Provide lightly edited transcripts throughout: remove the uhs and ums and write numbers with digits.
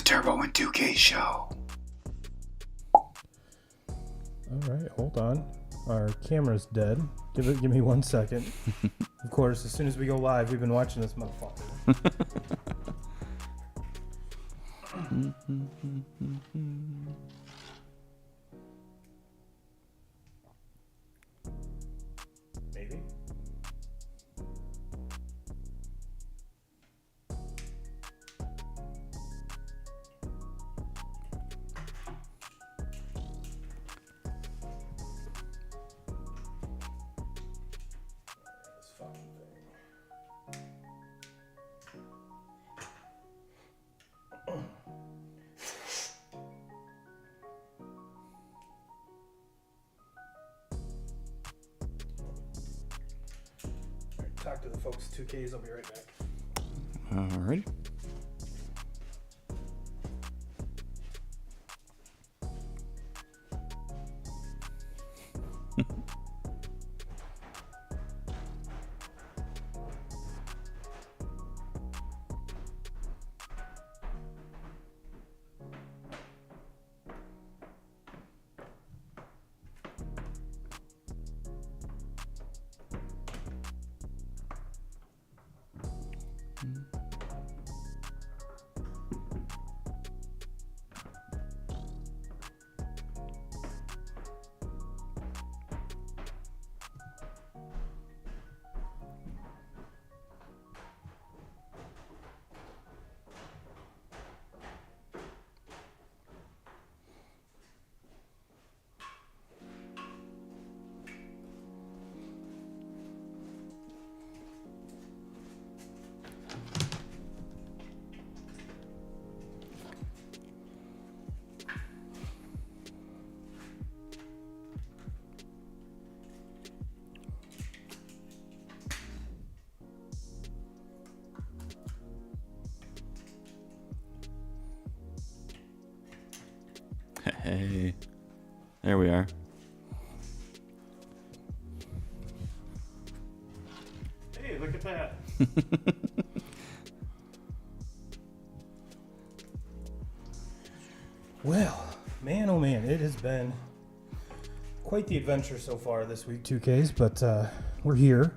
Turbo and 2K show. All right, hold on. Our camera's dead. Give me 1 second. Of course, as soon as we go live, we've been watching this motherfucker. Maybe. This fucking thing. Alright, talk to the folks 2Ks. I'll be right back. Alrighty. Hey, there we are. Hey, look at that. Well, man, oh man, it has been quite the adventure so far this week, 2Ks, but we're here.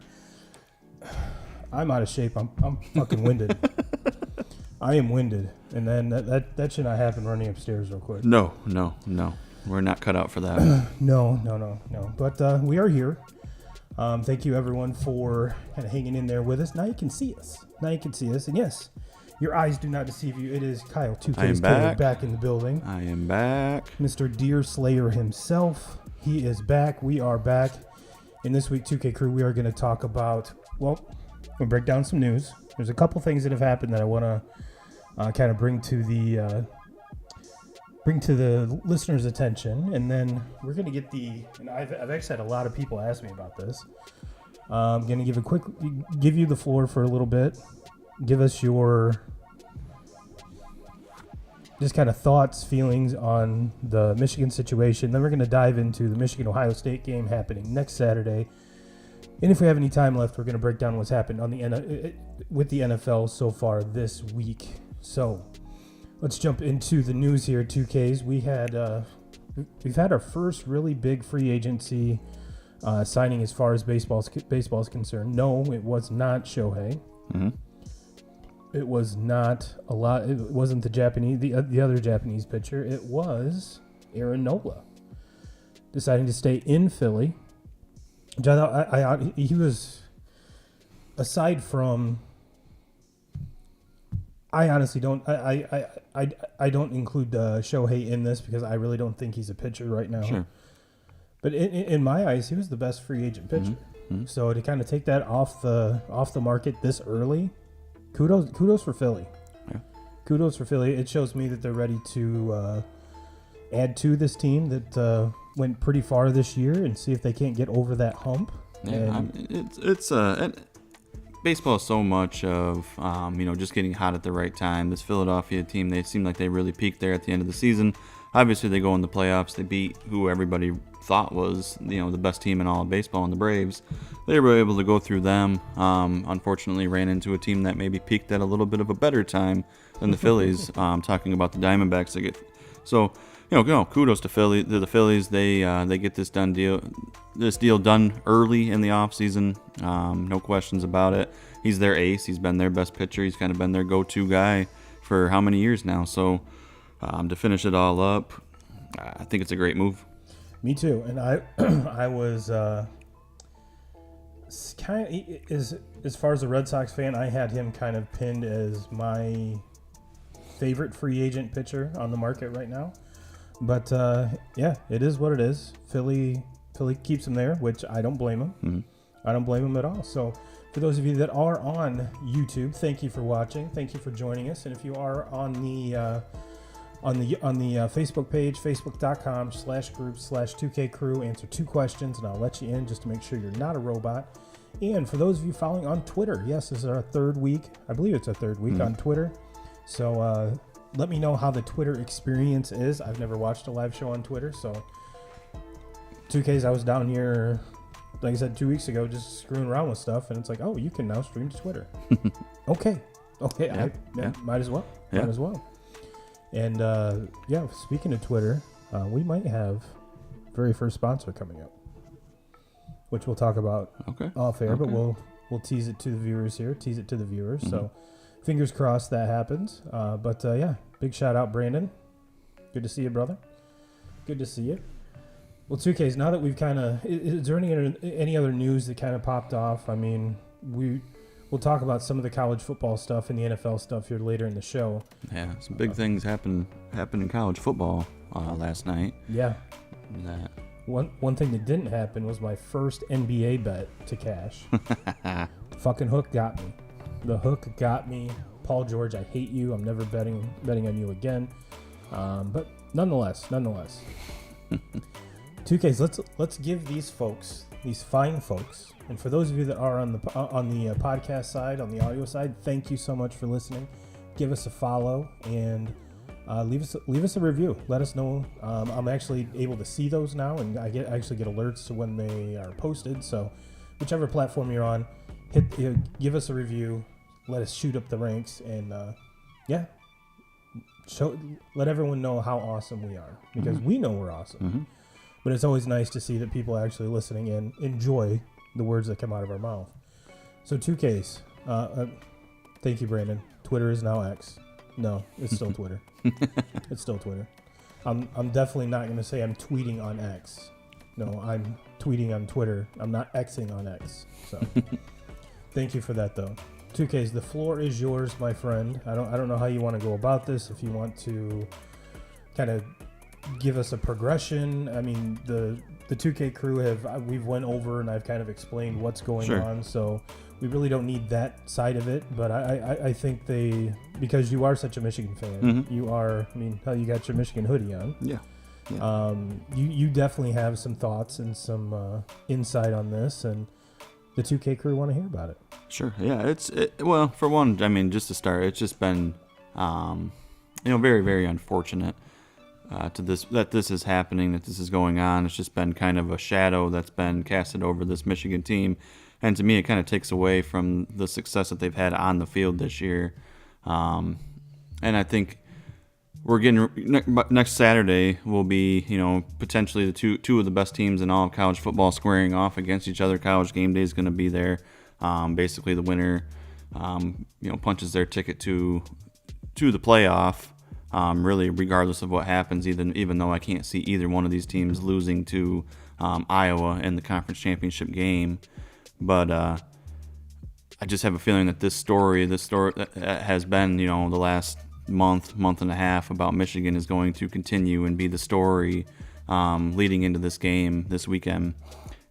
I'm out of shape. I'm fucking winded. I am winded, and then that should not happen running upstairs real quick. No. We're not cut out for that. No. But we are here. Thank you, everyone, for kind of hanging in there with us. Now you can see us. And yes, your eyes do not deceive you. It is Kyle, 2K's back in the building. I am back. Mr. Deer Slayer himself. He is back. We are back. In this week, 2K Crew, we are going to talk about, we'll break down some news. There's a couple things that have happened that I want to kind of bring to the listeners' attention, and then we're going to get and I've actually had a lot of people ask me about this. I'm going to give you the floor for a little bit. Give us your just kind of thoughts, feelings on the Michigan situation. Then we're going to dive into the Michigan-Ohio State game happening next Saturday. And if we have any time left, we're going to break down what's happened with the NFL so far this week. So let's jump into the news here, 2Ks. We've had our first really big free agency signing as far as baseball is concerned. No, it was not Shohei. Mm-hmm. It was not a lot. It wasn't the other Japanese pitcher. It was Aaron Nola deciding to stay in Philly. Which I thought he was, aside from, I honestly don't, I don't include Shohei in this because I really don't think he's a pitcher right now. Sure. But in my eyes, he was the best free agent pitcher. Mm-hmm. So to kind of take that off the market this early, kudos for Philly. Yeah. Kudos for Philly. It shows me that they're ready to add to this team that went pretty far this year and see if they can't get over that hump. Yeah, baseball is so much of just getting hot at the right time. This Philadelphia team, they seem like they really peaked there at the end of the season. Obviously, they go in the playoffs. They beat who everybody thought was the best team in all of baseball, and the Braves. They were able to go through them. Unfortunately, ran into a team that maybe peaked at a little bit of a better time than the Phillies. Talking about the Diamondbacks, kudos to the Phillies. They get this deal done early in the offseason. No questions about it. He's their ace. He's been their best pitcher. He's kind of been their go-to guy for how many years now? So to finish it all up, I think it's a great move. Me too. And I was kind of, as far as a Red Sox fan, I had him kind of pinned as my favorite free agent pitcher on the market right now. But yeah, it is what it is. Philly keeps him there, which I don't blame him. Mm-hmm. I don't blame him at all. So for those of you that are on YouTube, thank you for watching. Thank you for joining us. And if you are on the Facebook page, facebook.com/group/2K Crew, answer 2 questions, and I'll let you in just to make sure you're not a robot. And for those of you following on Twitter, yes, this is our 3rd week. I believe it's our 3rd week on Twitter. So let me know how the Twitter experience is. I've never watched a live show on Twitter, so 2Ks, I was down here, like I said, 2 weeks ago, just screwing around with stuff, and it's like, oh, you can now stream to Twitter. Okay, yeah. Might as well. And yeah, speaking of Twitter, we might have very first sponsor coming up, which we'll talk about off air, but we'll tease it to the viewers here, Mm-hmm. So fingers crossed that happens. But yeah, big shout out, Brandon. Good to see you, brother. Good to see you. Well, 2Ks, now that we've kind of, is there any other news that kind of popped off? I mean, we'll talk about some of the college football stuff and the NFL stuff here later in the show. Yeah, some big things happened in college football last night. Yeah. One thing that didn't happen was my first NBA bet to cash. The fucking hook got me. The hook got me. Paul George, I hate you. I'm never betting on you again. But nonetheless. 2Ks, let's give these folks, these fine folks, and for those of you that are on the podcast side, on the audio side, thank you so much for listening. Give us a follow and leave us a review. Let us know. I'm actually able to see those now, and I actually get alerts to when they are posted. So whichever platform you're on, give us a review. Let us shoot up the ranks, and let everyone know how awesome we are, because we know we're awesome. Mm-hmm. But it's always nice to see that people are actually listening and enjoy the words that come out of our mouth. So 2Ks, thank you, Brandon. Twitter is now X. No, it's still Twitter. It's still Twitter. I'm definitely not going to say I'm tweeting on X. No, I'm tweeting on Twitter. I'm not Xing on X. So thank you for that, though. 2Ks, the floor is yours, my friend. I don't know how you want to go about this. If you want to kind of give us a progression. I mean, the 2K crew we've went over and I've kind of explained what's going on, so we really don't need that side of it. But I think because you are such a Michigan fan, you are. I mean, you got your Michigan hoodie on. Yeah. You definitely have some thoughts and some insight on this, and the 2K crew want to hear about it. Sure. Yeah. Well, for one, I mean, just to start, it's just been, very, very unfortunate. That this is happening, that this is going on. It's just been kind of a shadow that's been casted over this Michigan team, and to me it kind of takes away from the success that they've had on the field this year. And I think we're getting next Saturday will be potentially the two of the best teams in all of college football squaring off against each other. College game day is going to be there. Basically the winner punches their ticket to the playoff. Really, regardless of what happens, even though I can't see either one of these teams losing to Iowa in the conference championship game. But I just have a feeling that this story that has been, the last month and a half about Michigan is going to continue and be the story leading into this game this weekend.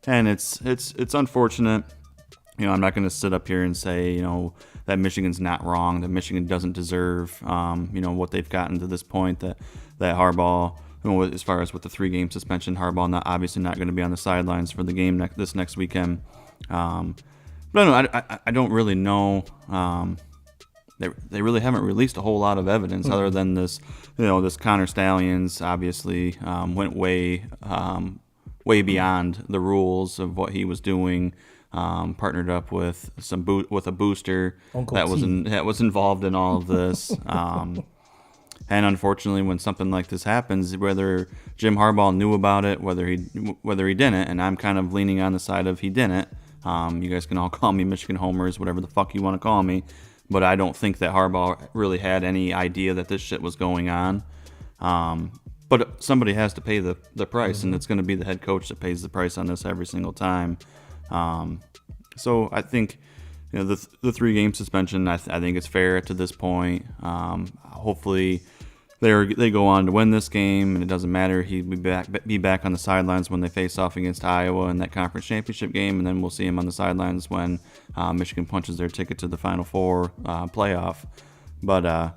And it's unfortunate. I'm not going to sit up here and say, that Michigan's not wrong, that Michigan doesn't deserve, what they've gotten to this point, that Harbaugh, as far as with the 3-game suspension, Harbaugh obviously not going to be on the sidelines for the game this next weekend. But I don't really know. They really haven't released a whole lot of evidence other than this, this Connor Stallions obviously went way beyond the rules of what he was doing. partnered up with with a booster Uncle that T. was involved in all of this. And unfortunately, when something like this happens, whether Jim Harbaugh knew about it, whether he didn't, and I'm kind of leaning on the side of he didn't. You guys can all call me Michigan homers, whatever the fuck you want to call me, but I don't think that Harbaugh really had any idea that this shit was going on. But somebody has to pay the price, and it's going to be the head coach that pays the price on this every single time. So I think, the 3-game suspension, I think it's fair to this point. Hopefully they go on to win this game, and it doesn't matter. He'll be back on the sidelines when they face off against Iowa in that conference championship game, and then we'll see him on the sidelines when Michigan punches their ticket to the Final Four playoff. But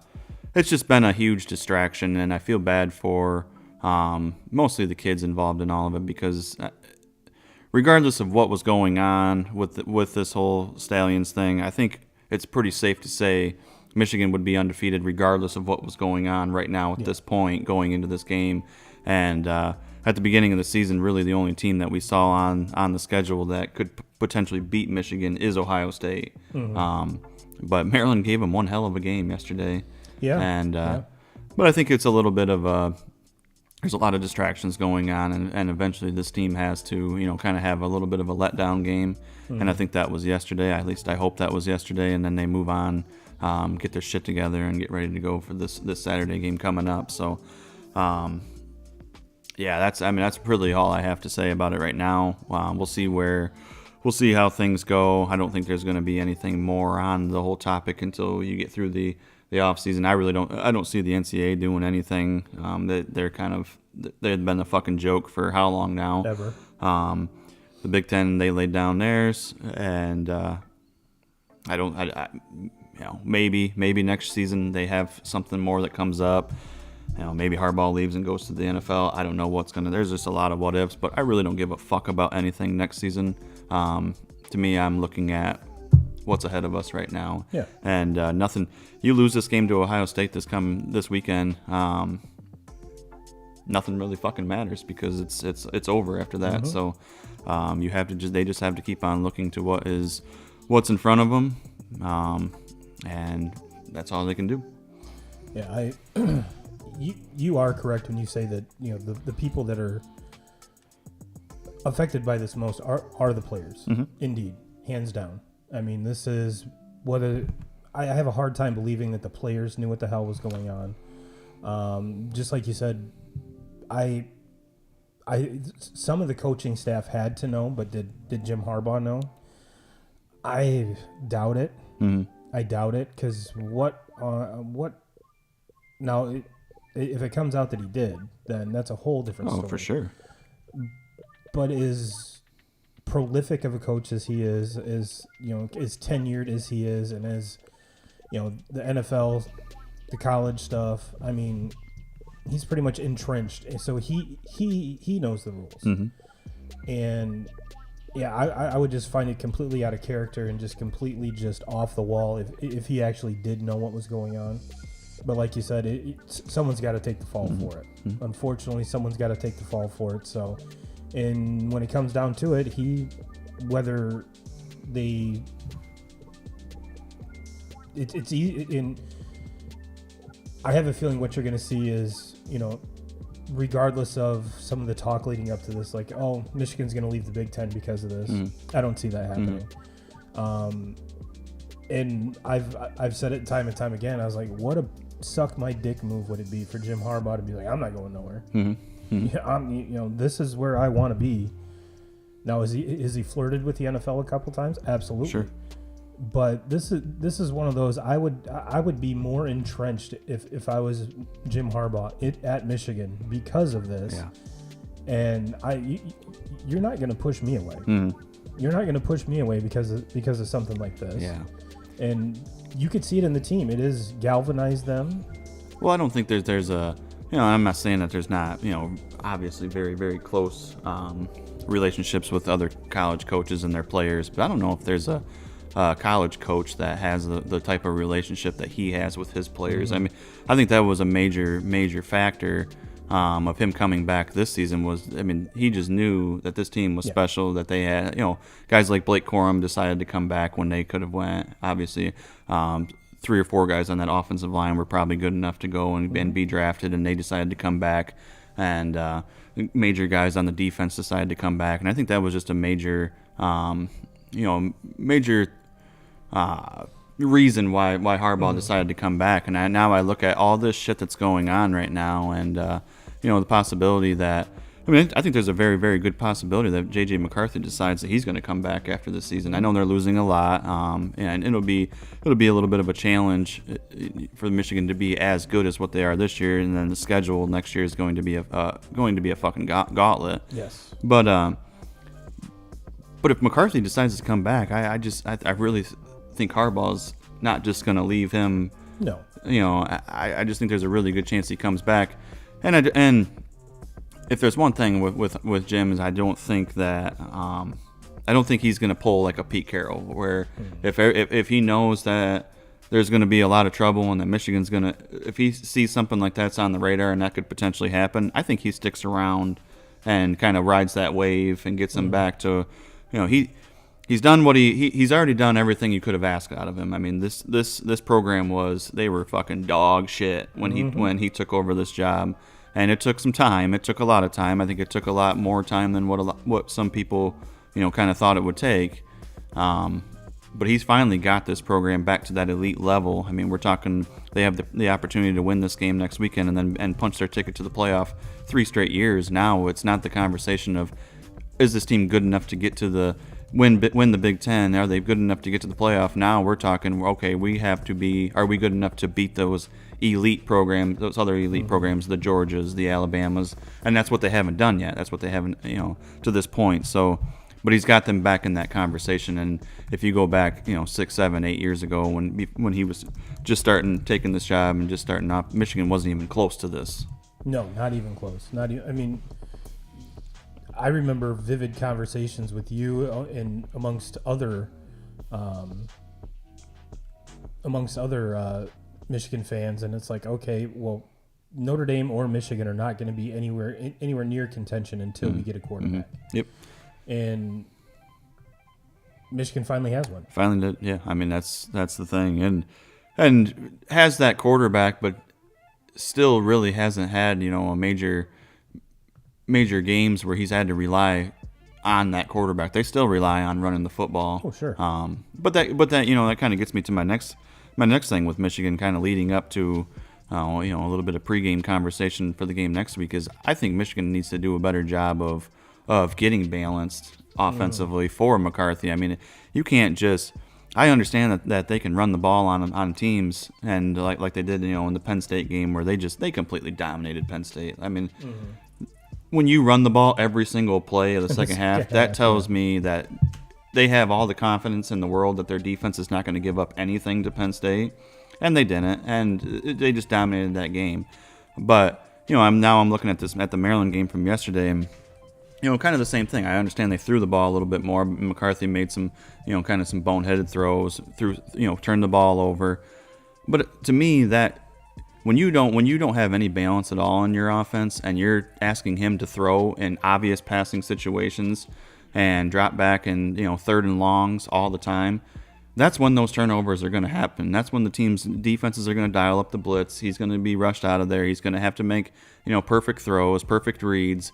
it's just been a huge distraction, and I feel bad for mostly the kids involved in all of it, because regardless of what was going on with this whole Stallions thing, I think it's pretty safe to say Michigan would be undefeated regardless of what was going on right now at this point going into this game. And at the beginning of the season, really the only team that we saw on the schedule that could potentially beat Michigan is Ohio State. But Maryland gave them one hell of a game yesterday. Yeah. And but I think it's a little bit of there's a lot of distractions going on, and eventually this team has to, kind of have a little bit of a letdown game. And I think that was yesterday. At least I hope that was yesterday, and then they move on, get their shit together, and get ready to go for this Saturday game coming up. So, that's really all I have to say about it right now. We'll see how things go. I don't think there's going to be anything more on the whole topic until you get through the off season. I don't see the NCAA doing anything. They've been a fucking joke for how long now? Ever. The Big Ten, they laid down theirs, and maybe next season they have something more that comes up. Maybe Harbaugh leaves and goes to the NFL. I don't know there's just a lot of what ifs, but I really don't give a fuck about anything next season. To me, I'm looking at what's ahead of us right now. Yeah. And nothing. You lose this game to Ohio State this weekend. Nothing really fucking matters, because it's over after that. So they just have to keep on looking to what's in front of them, and that's all they can do. Yeah, you are correct when you say that the people that are affected by this most are the players. Indeed, hands down. I mean, this is I have a hard time believing that the players knew what the hell was going on. Just like you said, some of the coaching staff had to know, but did Jim Harbaugh know? I doubt it. I doubt it, because what now? If it comes out that he did, then that's a whole different story. Oh, for sure. But as prolific of a coach as he is as tenured as he is, and as the NFL, the college stuff, I mean, he's pretty much entrenched, and so he knows the rules. And I would just find it completely out of character and just completely just off the wall if he actually did know what was going on. But like you said, someone's got to take the fall for it. Unfortunately, someone's got to take the fall for it. So, and when it comes down to it, it's easy. I have a feeling what you're going to see is, regardless of some of the talk leading up to this, like, oh, Michigan's going to leave the Big Ten because of this. I don't see that happening. And I've said it time and time again. I was like, what a suck my dick move would it be for Jim Harbaugh to be like, I'm not going nowhere. This is where I want to be. Now, is he flirted with the NFL a couple times? Absolutely. Sure. But this is one of those. I would be more entrenched if I was Jim Harbaugh at Michigan because of this. Yeah. And you're not going to push me away. You're not going to push me away because of something like this. Yeah. And you could see it in the team. It has galvanized them. Well, I don't think there's a, I'm not saying that there's not, obviously very, very close relationships with other college coaches and their players, but I don't know if there's a college coach that has the type of relationship that he has with his players. I mean, I think that was a major factor of him coming back this season was, I mean, he just knew that this team was special, that they had, guys like Blake Corum decided to come back when they could have went. Obviously, 3 or 4 guys on that offensive line were probably good enough to go and be drafted, and they decided to come back. And major guys on the defense decided to come back. And I think that was just a major, reason why Harbaugh decided to come back. And now I look at all this shit that's going on right now, and the possibility that, I think there's a very, very good possibility that J.J. McCarthy decides that he's going to come back after this season. I know they're losing a lot, and it'll be a little bit of a challenge for Michigan to be as good as what they are this year, and then the schedule next year is going to be a fucking gauntlet. Yes. But if McCarthy decides to come back, I really think Harbaugh's not just going to leave him. No. I just think there's a really good chance he comes back, and if there's one thing with Jim is I don't think he's going to pull like a Pete Carroll, where if he knows that there's going to be a lot of trouble and that Michigan's going to, if he sees something like that's on the radar and that could potentially happen, I think he sticks around and kind of rides that wave and gets them back to, he's done what he's already done everything you could have asked out of him. I mean, this program they were fucking dog shit when he took over this job. And it took some time. It took a lot of time. I think it took a lot more time than what some people, kind of thought it would take. But he's finally got this program back to that elite level. I mean, we're talking they have the opportunity to win this game next weekend and punch their ticket to the playoff 3 straight years. Now it's not the conversation of, is this team good enough to get to win the Big Ten? Are they good enough to get to the playoff? Now we're talking, okay, are we good enough to beat those elite programs, those other elite programs, the Georgias, the Alabamas, and that's what they haven't done yet. That's what they haven't, to this point. So, but he's got them back in that conversation. And if you go back, 6, 7, 8 years ago when he was just taking this job and just starting off, Michigan wasn't even close to this. No, not even close. Not even. I mean, I remember vivid conversations with you and amongst other Michigan fans, and it's like, okay, well, Notre Dame or Michigan are not going to be anywhere near contention until we get a quarterback. Mm-hmm. Yep. And Michigan finally has one. Finally did, yeah. I mean, that's the thing, and has that quarterback, but still really hasn't had a major games where he's had to rely on that quarterback. They still rely on running the football. Oh, sure. But that that kind of gets me to my next thing with Michigan, kind of leading up to a little bit of pregame conversation for the game next week, is I think Michigan needs to do a better job of getting balanced offensively for McCarthy. I mean, you can't just. I understand that they can run the ball on teams, and like they did in the Penn State game where they completely dominated Penn State. I mean. When you run the ball every single play of the second half, that tells me that they have all the confidence in the world that their defense is not going to give up anything to Penn State, and they didn't, and they just dominated that game. But I'm looking at the Maryland game from yesterday, and kind of the same thing. I understand they threw the ball a little bit more. McCarthy made some kind of some boneheaded throws, turned the ball over. But to me, that. When you don't have any balance at all in your offense, and you're asking him to throw in obvious passing situations and drop back in 3rd and longs all the time, that's when those turnovers are going to happen. That's when the team's defenses are going to dial up the blitz. He's going to be rushed out of there. He's going to have to make perfect throws, perfect reads.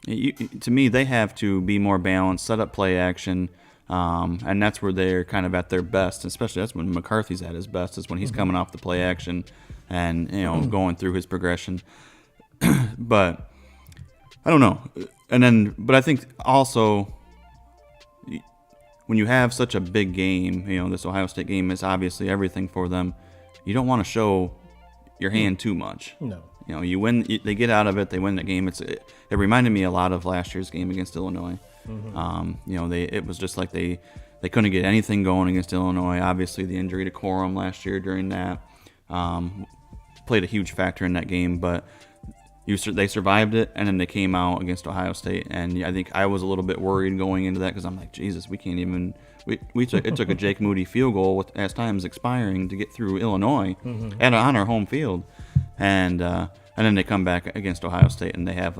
To me, they have to be more balanced, set up play action. And that's where they're kind of at their best, especially that's when McCarthy's at his best, is when he's coming off the play action and going through his progression. But I don't know. But I think also when you have such a big game, this Ohio State game is obviously everything for them. You don't want to show your hand too much. No. You win. They get out of it. They win the game. It reminded me a lot of last year's game against Illinois. It was just like they couldn't get anything going against Illinois. Obviously, the injury to Corum last year during that played a huge factor in that game, but they survived it, and then they came out against Ohio State, and I think I was a little bit worried going into that because I'm like, Jesus, we can't even. It took a Jake Moody field goal with as time's expiring to get through Illinois on our home field, and And then they come back against Ohio State, and they have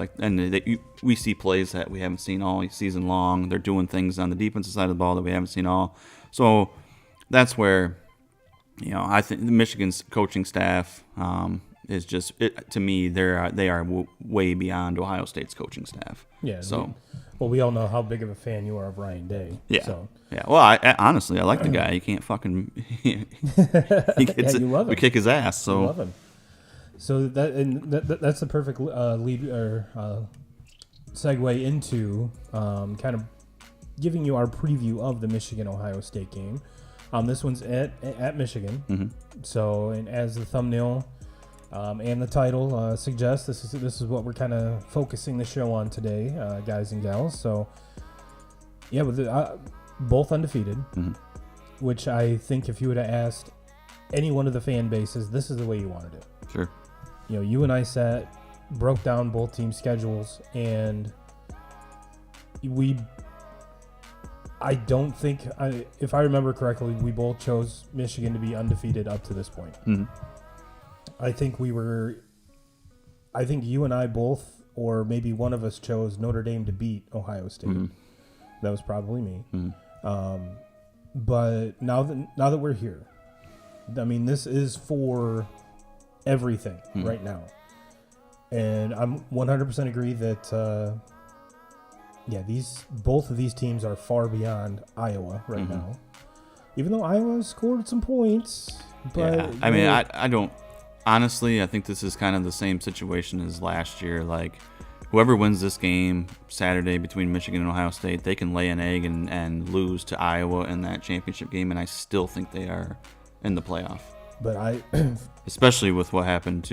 we see plays that we haven't seen all season long. They're doing things on the defensive side of the ball that we haven't seen all. So that's where, I think Michigan's coaching staff is just to me they are way beyond Ohio State's coaching staff. Yeah. So. We all know how big of a fan you are of Ryan Day. Yeah. So. Yeah. Well, I honestly like the guy. He can't fucking. He gets you love him. We kick his ass. So. You love him. So that's the perfect lead or segue into kind of giving you our preview of the Michigan-Ohio State game. This one's at Michigan. Mm-hmm. So, and as the thumbnail and the title suggests, this is what we're kind of focusing the show on today, guys and gals. So, yeah, with both undefeated, mm-hmm. which I think if you would have asked any one of the fan bases, this is the way you wanted it. Sure. You and I broke down both team schedules, and I don't think, if I remember correctly, we both chose Michigan to be undefeated up to this point. Mm-hmm. I think you and I both, or maybe one of us, chose Notre Dame to beat Ohio State. Mm-hmm. That was probably me. Mm-hmm. But now that we're here, I mean, this is for everything right now. And I'm 100% agree that, both of these teams are far beyond Iowa right mm-hmm. now. Even though Iowa scored some points. But yeah. I mean, I don't. Honestly, I think this is kind of the same situation as last year. Like, whoever wins this game Saturday between Michigan and Ohio State, they can lay an egg and lose to Iowa in that championship game, and I still think they are in the playoff. But especially with what happened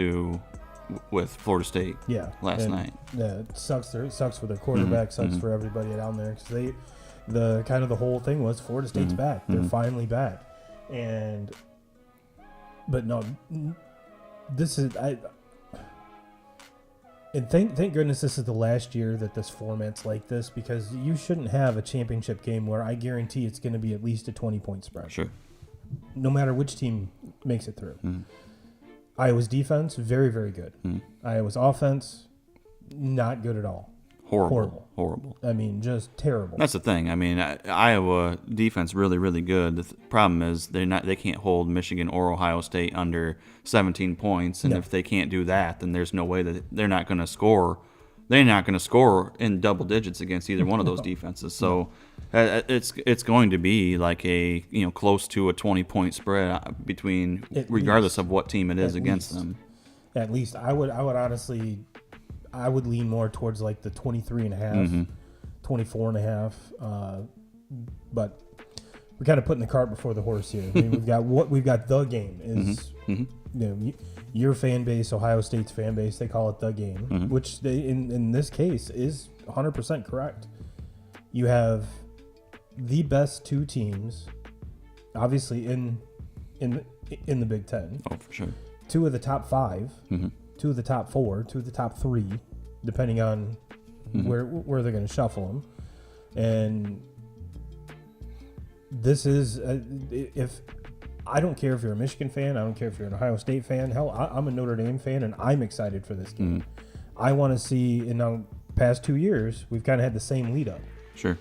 with Florida State last night. Yeah, it sucks. It sucks for their quarterback. Mm-hmm. Sucks mm-hmm. for everybody down there, because the whole thing was Florida State's mm-hmm. back. They're mm-hmm. finally back, but no, this is and thank goodness this is the last year that this format's like this, because you shouldn't have a championship game where I guarantee it's going to be at least a 20-point spread. Sure. No matter which team makes it through. Mm-hmm. Iowa's defense, very, very good. Mm-hmm. Iowa's offense, not good at all. Horrible. I mean, just terrible. That's the thing. I mean, Iowa defense really, really good. The problem is they can't hold Michigan or Ohio State under 17 points, and if they can't do that, then there's no way that they're not going to score. They're not going to score in double digits against either one of those defenses. So it's going to be like a close to a 20-point spread between, regardless of what team it is against them. At least I would honestly. I would lean more towards like the 23 and a half, mm-hmm. 24 and a half. But we're kind of putting the cart before the horse here. I mean, we've got the game is, mm-hmm. Your fan base, Ohio State's fan base, they call it the game, mm-hmm. which they, in this case is 100% correct. You have the best two teams, obviously in the Big Ten. Oh, for sure. Two of the top five. Mm-hmm. Two of the top four, two of the top three, depending on mm-hmm. where they're going to shuffle them. And this is, if I don't care if you're a Michigan fan, I don't care if you're an Ohio State fan. Hell, I'm a Notre Dame fan, and I'm excited for this game. Mm-hmm. I want to see, in the past 2 years, we've kind of had the same lead up. Sure.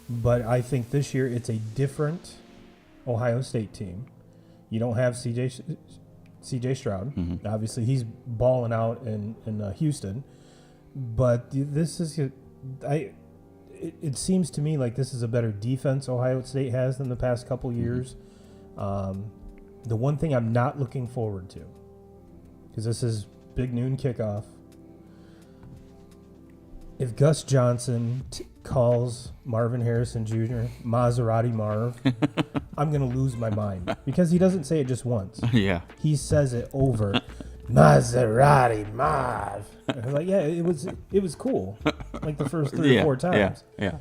But I think this year it's a different Ohio State team. You don't have C.J. Stroud. Mm-hmm. Obviously, he's balling out in Houston. But this is, it seems to me like this is a better defense Ohio State has than the past couple years. The one thing I'm not looking forward to, because this is big noon kickoff, if Gus Johnson calls Marvin Harrison Jr. Maserati Marv, I'm going to lose my mind, because he doesn't say it just once. Yeah. He says it over. Maserati Marv. I was like, yeah, it was cool. Like the first 3 or 4 times. Yeah.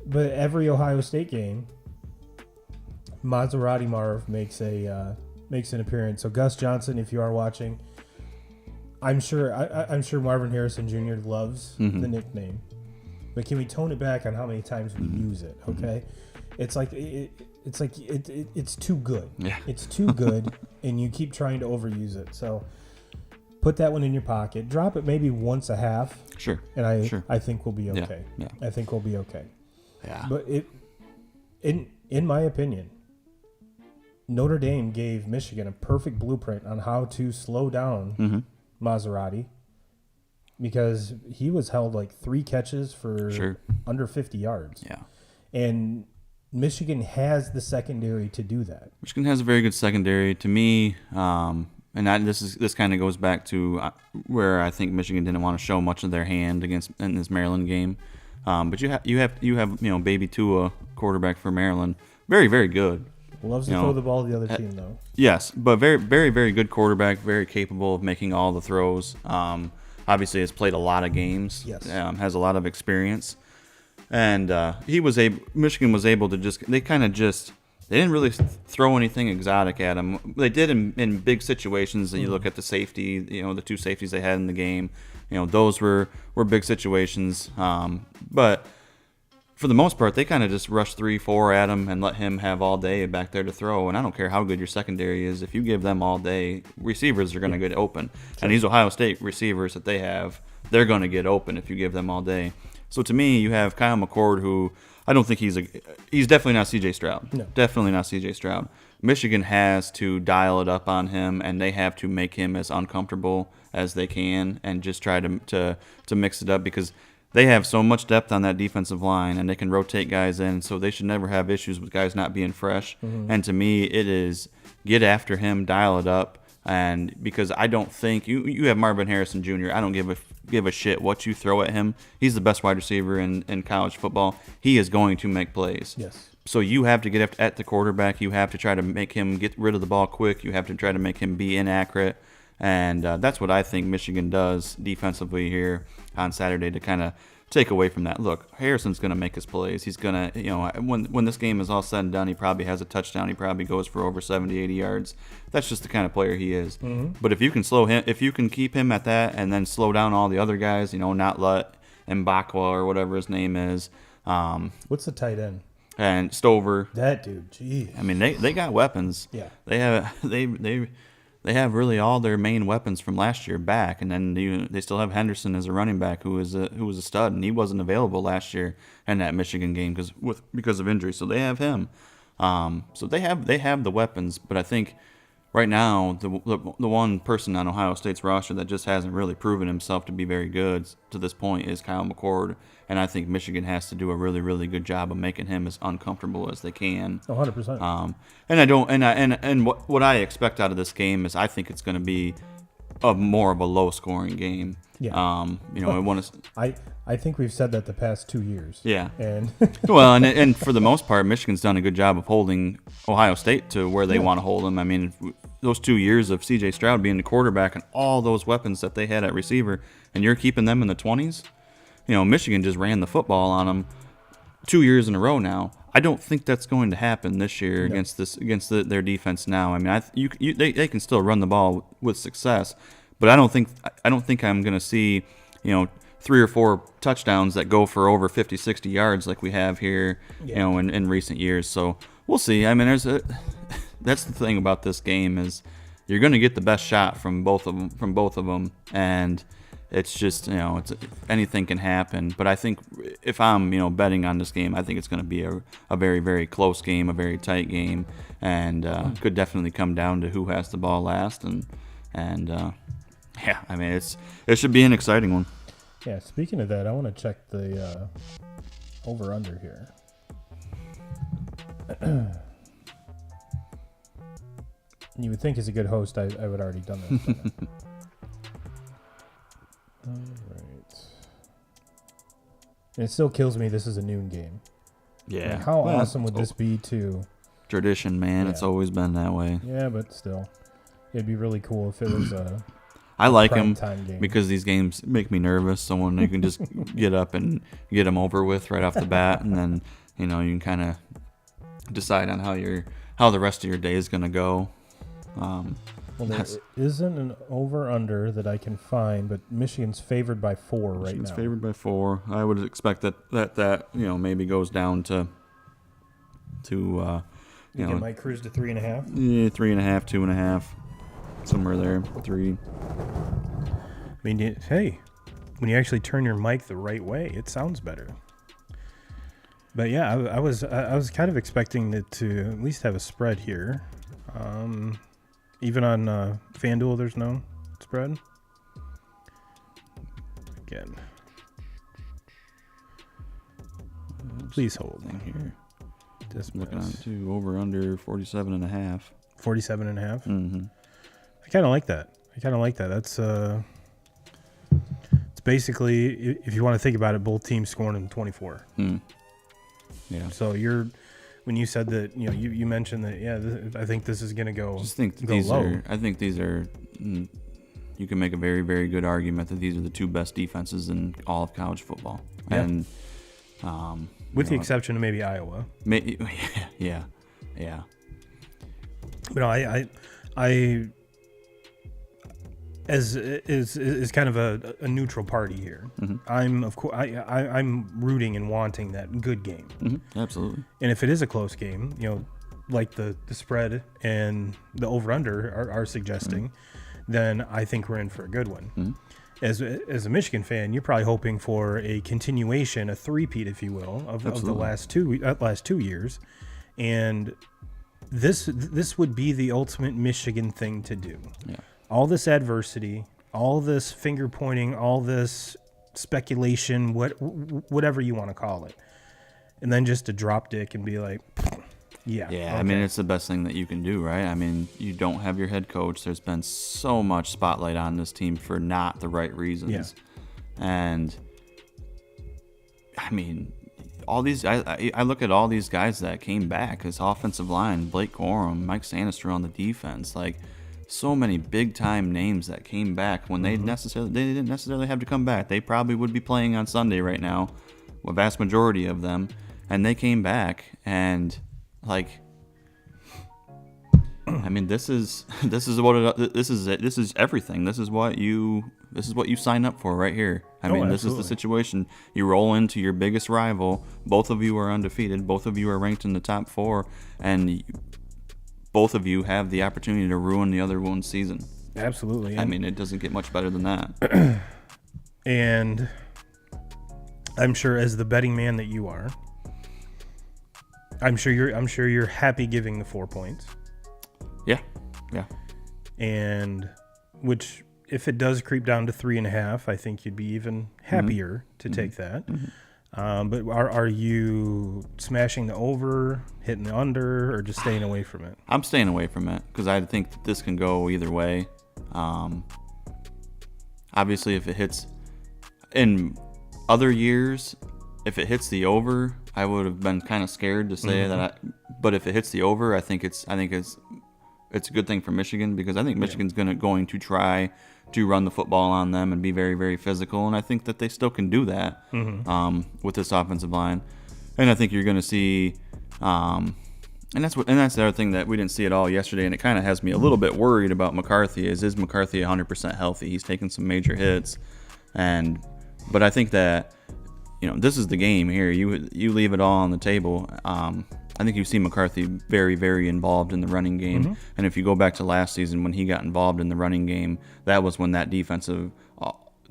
But every Ohio State game, Maserati Marv makes an appearance. So Gus Johnson, if you are watching, I'm sure Marvin Harrison Jr. loves mm-hmm. the nickname, but can we tone it back on how many times we mm-hmm. use it? Okay, it's too good. Yeah, it's too good, and you keep trying to overuse it. So Put that one in your pocket. Drop it maybe once a half. Sure. And I Sure. I think we'll be okay. Yeah. I think we'll be okay. Yeah. But in my opinion, Notre Dame gave Michigan a perfect blueprint on how to slow down Maserati, because he was held like 3 catches for under 50 yards. Yeah. And Michigan has the secondary to do that. Michigan has a very good secondary. To me, this kind of goes back to where I think Michigan didn't want to show much of their hand in this Maryland game. But you have baby Tua, quarterback for Maryland, very, very good. Loves to throw the ball to the other team though. Yes, but very, very, very good quarterback, very capable of making all the throws. Obviously has played a lot of games. Yes. Has a lot of experience. And Michigan was able to they didn't really throw anything exotic at him. They did in big situations. That you look at the safety, the 2 safeties they had in the game. Those were big situations. But for the most part, they kind of just rushed 3-4 at him and let him have all day back there to throw. And I don't care how good your secondary is. If you give them all day, receivers are going to get open. Sure. And these Ohio State receivers that they have, they're going to get open if you give them all day. So to me, you have Kyle McCord, who I don't think he's definitely not C.J. Stroud. No. Definitely not C.J. Stroud. Michigan has to dial it up on him, and they have to make him as uncomfortable as they can and just try to mix it up, because they have so much depth on that defensive line, and they can rotate guys in, so they should never have issues with guys not being fresh. And to me, it is get after him, dial it up, and because I don't think you have Marvin Harrison Jr. I don't give a shit what you throw at him. He's the best wide receiver in college football. He is going to make plays. Yes. So you have to get at the quarterback. You have to try to make him get rid of the ball quick. You have to try to make him be inaccurate. And that's what I think Michigan does defensively here on Saturday to kind of take away from that. Look, Harrison's going to make his plays. He's going to, when this game is all said and done, he probably has a touchdown. He probably goes for over 70, 80 yards. That's just the kind of player he is. But if you can slow him, if you can keep him at that and then slow down all the other guys, not let Mbakwa or whatever his name is. What's the tight end? And Stover. That dude, geez. I mean, they got weapons. Yeah. They have really all their main weapons from last year back, and then they still have Henderson as a running back who was a stud, and he wasn't available last year in that Michigan game because of injury. So they have him. So they have the weapons, but I think right now the one person on Ohio State's roster that just hasn't really proven himself to be very good to this point is Kyle McCord, and I think Michigan has to do a really, really good job of making him as uncomfortable as they can. 100%. And what I expect out of this game is I think it's going to be more of a low scoring game. Yeah. I think we've said that the past 2 years. Yeah. And well, and for the most part, Michigan's done a good job of holding Ohio State to where they want to hold them. I mean, those 2 years of C.J. Stroud being the quarterback and all those weapons that they had at receiver, and you're keeping them in the 20s. Michigan just ran the football on them 2 years in a row now. I don't think that's going to happen this year against their defense now. I mean, they can still run the ball with success, but I don't think I'm going to see 3 or 4 touchdowns that go for over 50, 60 yards like we have here, in recent years. So we'll see. I mean, that's the thing about this game is you're going to get the best shot from both of them, and it's just anything can happen. But I think if I'm betting on this game, I think it's going to be a very, very close game, a very tight game, and could definitely come down to who has the ball last. And I mean it should be an exciting one. Yeah. Speaking of that, I want to check the over under here. You would think as a good host, I would already done this. All right. And it still kills me this is a noon game. Yeah. Like, how awesome would this be to... Tradition, man. Yeah. It's always been that way. Yeah, but still. It'd be really cool if it was a I like them game. Because these games make me nervous. So when you can just get up and get them over with right off the bat, and then, you can kind of decide on how the rest of your day is going to go. Well, there isn't an over-under that I can find, but Michigan's favored by 4 right now. Michigan's favored by 4. I would expect that maybe goes down to it might cruise to 3.5. Yeah, 3.5, 2.5, somewhere there. 3. I mean, hey, when you actually turn your mic the right way, it sounds better. But yeah, I was kind of expecting it to at least have a spread here. Even on FanDuel, there's no spread. Again, please hold. Here. Just looking on to over under 47.5. 47.5. Mm-hmm. I kind of like that. That's it's basically, if you want to think about it, both teams scoring in 24. Yeah. So when you said that, you mentioned that, I think this is going to go. I think these are. You can make a very, very good argument that these are the two best defenses in all of college football, and with the exception of maybe Iowa. Yeah. But I as kind of a neutral party here. Mm-hmm. I'm rooting and wanting that good game. Mm-hmm. Absolutely. And if it is a close game, like the spread and the over under are suggesting, then I think we're in for a good one. Mm-hmm. As a Michigan fan, you're probably hoping for a continuation, a three-peat, if you will, of the last 2 years, and this would be the ultimate Michigan thing to do. Yeah. All this adversity, all this finger pointing, all this speculation, whatever you want to call it, and then just to drop dick and be like, yeah. Okay. I mean, it's the best thing that you can do, right? I mean, you don't have your head coach. There's been so much spotlight on this team for not the right reasons. Yeah. And I mean, all these, I look at all these guys that came back, this offensive line, Blake Corum, Mike Sanister on the defense, like so many big time names that came back when they didn't necessarily have to come back. They probably would be playing on Sunday right now, a vast majority of them, and they came back and like, I mean, this is everything. This is what you sign up for right here. I mean, this is the situation. You roll into your biggest rival. Both of you are undefeated. Both of you are ranked in the top 4, and both of you have the opportunity to ruin the other one's season. Absolutely. I mean, it doesn't get much better than that. And I'm sure, as the betting man that you are, I'm sure you're happy giving the 4 points. Yeah. And which, if it does creep down to 3.5, I think you'd be even happier to take that. Mm-hmm. But are you smashing the over, hitting the under, or just staying away from it? I'm staying away from it because I think that this can go either way. Obviously, if it hits in other years, if it hits the over, I would have been kind of scared to say that. But if it hits the over, I think it's a good thing for Michigan, because I think Michigan's going to try to run the football on them and be very, very physical, and I think that they still can do that with this offensive line. And I think you're going to see, and that's the other thing that we didn't see at all yesterday, and it kind of has me a little bit worried about McCarthy. Is McCarthy 100% healthy? He's taken some major hits, but I think that this is the game here. You leave it all on the table. I think you see McCarthy very, very involved in the running game. And if you go back to last season when he got involved in the running game, that was when that defensive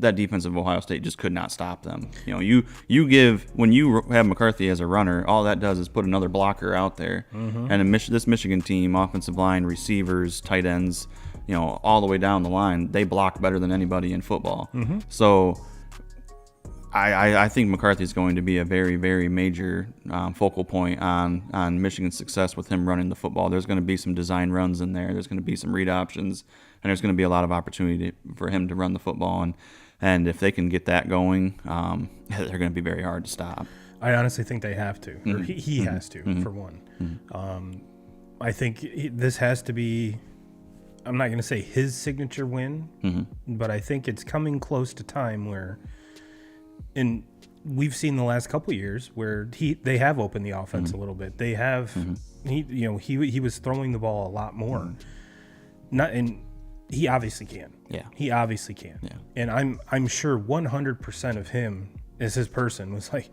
Ohio State just could not stop them. When you have McCarthy as a runner, all that does is put another blocker out there. And this Michigan team, offensive line, receivers, tight ends, all the way down the line, they block better than anybody in football. So I think McCarthy is going to be a very, very major focal point on Michigan's success with him running the football. There's going to be some design runs in there. There's going to be some read options, and there's going to be a lot of opportunity for him to run the football. And if they can get that going, they're going to be very hard to stop. I honestly think they have to, or he has to, for one. I think this has to be, I'm not going to say his signature win, but I think it's coming close to time where, and we've seen the last couple of years where they have opened the offense a little bit. They have, he was throwing the ball a lot more. And he obviously can. Yeah. He obviously can. Yeah. And I'm sure 100% of him as his person was like,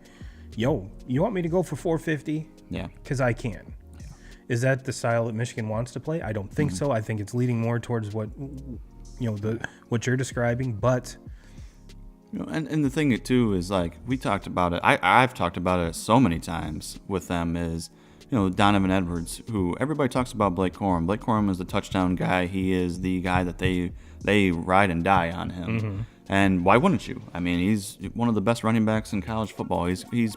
yo, you want me to go for 450? Yeah. Because I can. Yeah. Is that the style that Michigan wants to play? I don't think so. I think it's leading more towards what you're describing, but And the thing too is like we talked about it. I've talked about it so many times with them is, Donovan Edwards, who everybody talks about Blake Corum. Blake Corum is the touchdown guy. He is the guy that they ride and die on him. Mm-hmm. And why wouldn't you? I mean, he's one of the best running backs in college football. He's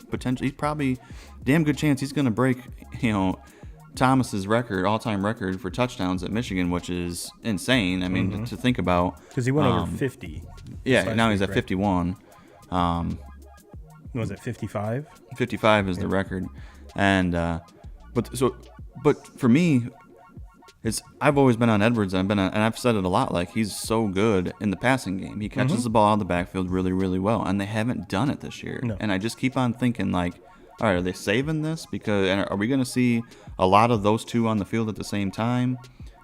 probably damn good chance he's going to break, Thomas's all-time record for touchdowns at Michigan, which is insane. I mean, to think about. Because he went over 50. Yeah, now he's at 51. Was it 55? 55 is the record. And but for me, I've always been on Edwards, and I've said it a lot. Like, he's so good in the passing game. He catches the ball out of the backfield really, really well, and they haven't done it this year. No. And I just keep on thinking, like, all right, are they saving this? And are we going to see a lot of those two on the field at the same time?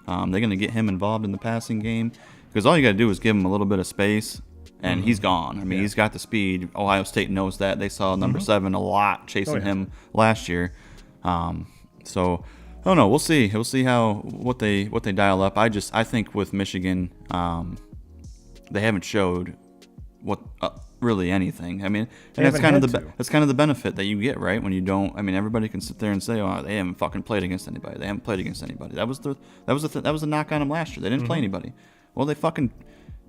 They're going to get him involved in the passing game, because all you got to do is give him a little bit of space, and he's gone. I mean, he's got the speed. Ohio State knows that. They saw number 7 a lot chasing him last year. So I don't know. We'll see. We'll see what they dial up. I think with Michigan, they haven't showed what really anything. I mean, and that's kind of the benefit that you get, right? When you don't. I mean, everybody can sit there and say, "Oh, they haven't fucking played against anybody. They haven't played against anybody." That was the knock on them last year. They didn't play anybody. Well, they fucking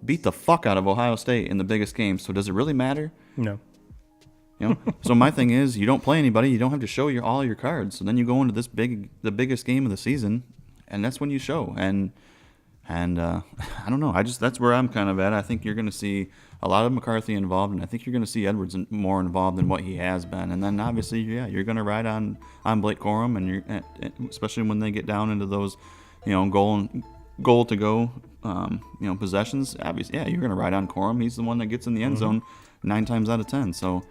beat the fuck out of Ohio State in the biggest game. So does it really matter? No. So my thing is, you don't play anybody, you don't have to show all your cards. So then you go into the biggest game of the season, and that's when you show. And I don't know. That's where I'm kind of at. I think you're going to see a lot of McCarthy involved, and I think you're going to see Edwards more involved than what he has been. And then obviously, you're going to ride on Blake Corum, and especially when they get down into those, goal to go, possessions. Obviously, you're going to ride on Corum. He's the one that gets in the end zone 9 times out of 10. So.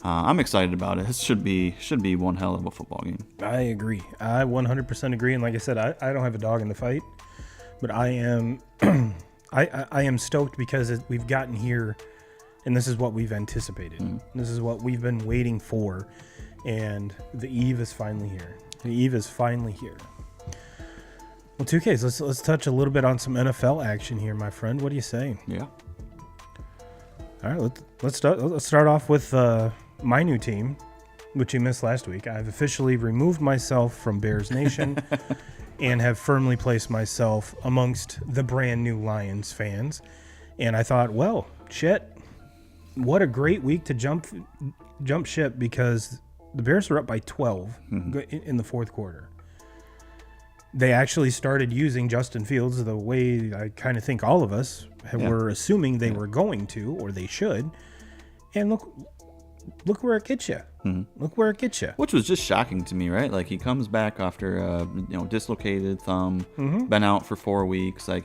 I'm excited about it. It should be one hell of a football game. I agree. I 100% agree. And like I said, I don't have a dog in the fight, but I am I am stoked because we've gotten here, and this is what we've anticipated. This is what we've been waiting for, and the eve is finally here. The eve is finally here. Well, 2Ks, let's touch a little bit on some NFL action here, my friend. What do you say? Yeah. All right, let's start off with my new team, which you missed last week. I've officially removed myself from Bears Nation and have firmly placed myself amongst the brand new Lions fans. And I thought, well, shit, what a great week to jump ship, because the Bears were up by 12 in the fourth quarter. They actually started using Justin Fields the way I kind of think all of us were assuming they were going to, or they should. And look where it gets you. Look where it gets you. Which was just shocking to me, right? Like, he comes back after a dislocated thumb, been out for 4 weeks. Like,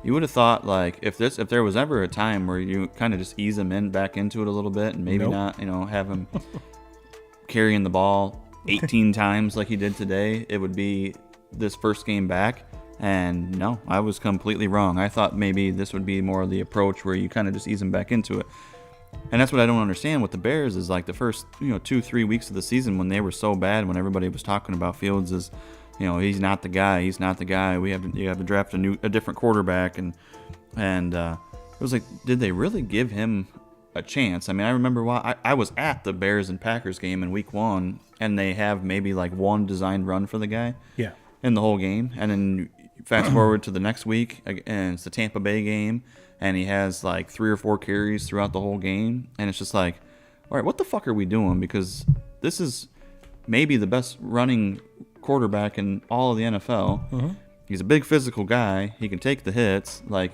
you would have thought, like, if there was ever a time where you kind of just ease him back into it a little bit, and maybe not, have him carrying the ball 18 times like he did today, it would be this first game back. And no, I was completely wrong. I thought maybe this would be more of the approach where you kind of just ease them back into it. And that's what I don't understand with the Bears is, like, the first 2-3 weeks of the season when they were so bad, when everybody was talking about Fields as, he's not the guy. You have to draft a different quarterback, and it was like, did they really give him a chance? I mean, I remember I was at the Bears and Packers game in week 1, and they have maybe like one designed run for the guy. Yeah. In the whole game, and then fast forward to the next week, and it's the Tampa Bay game, and he has like 3 or 4 carries throughout the whole game, and it's just like, all right, what the fuck are we doing? Because this is maybe the best running quarterback in all of the NFL. He's a big physical guy. He can take the hits. Like,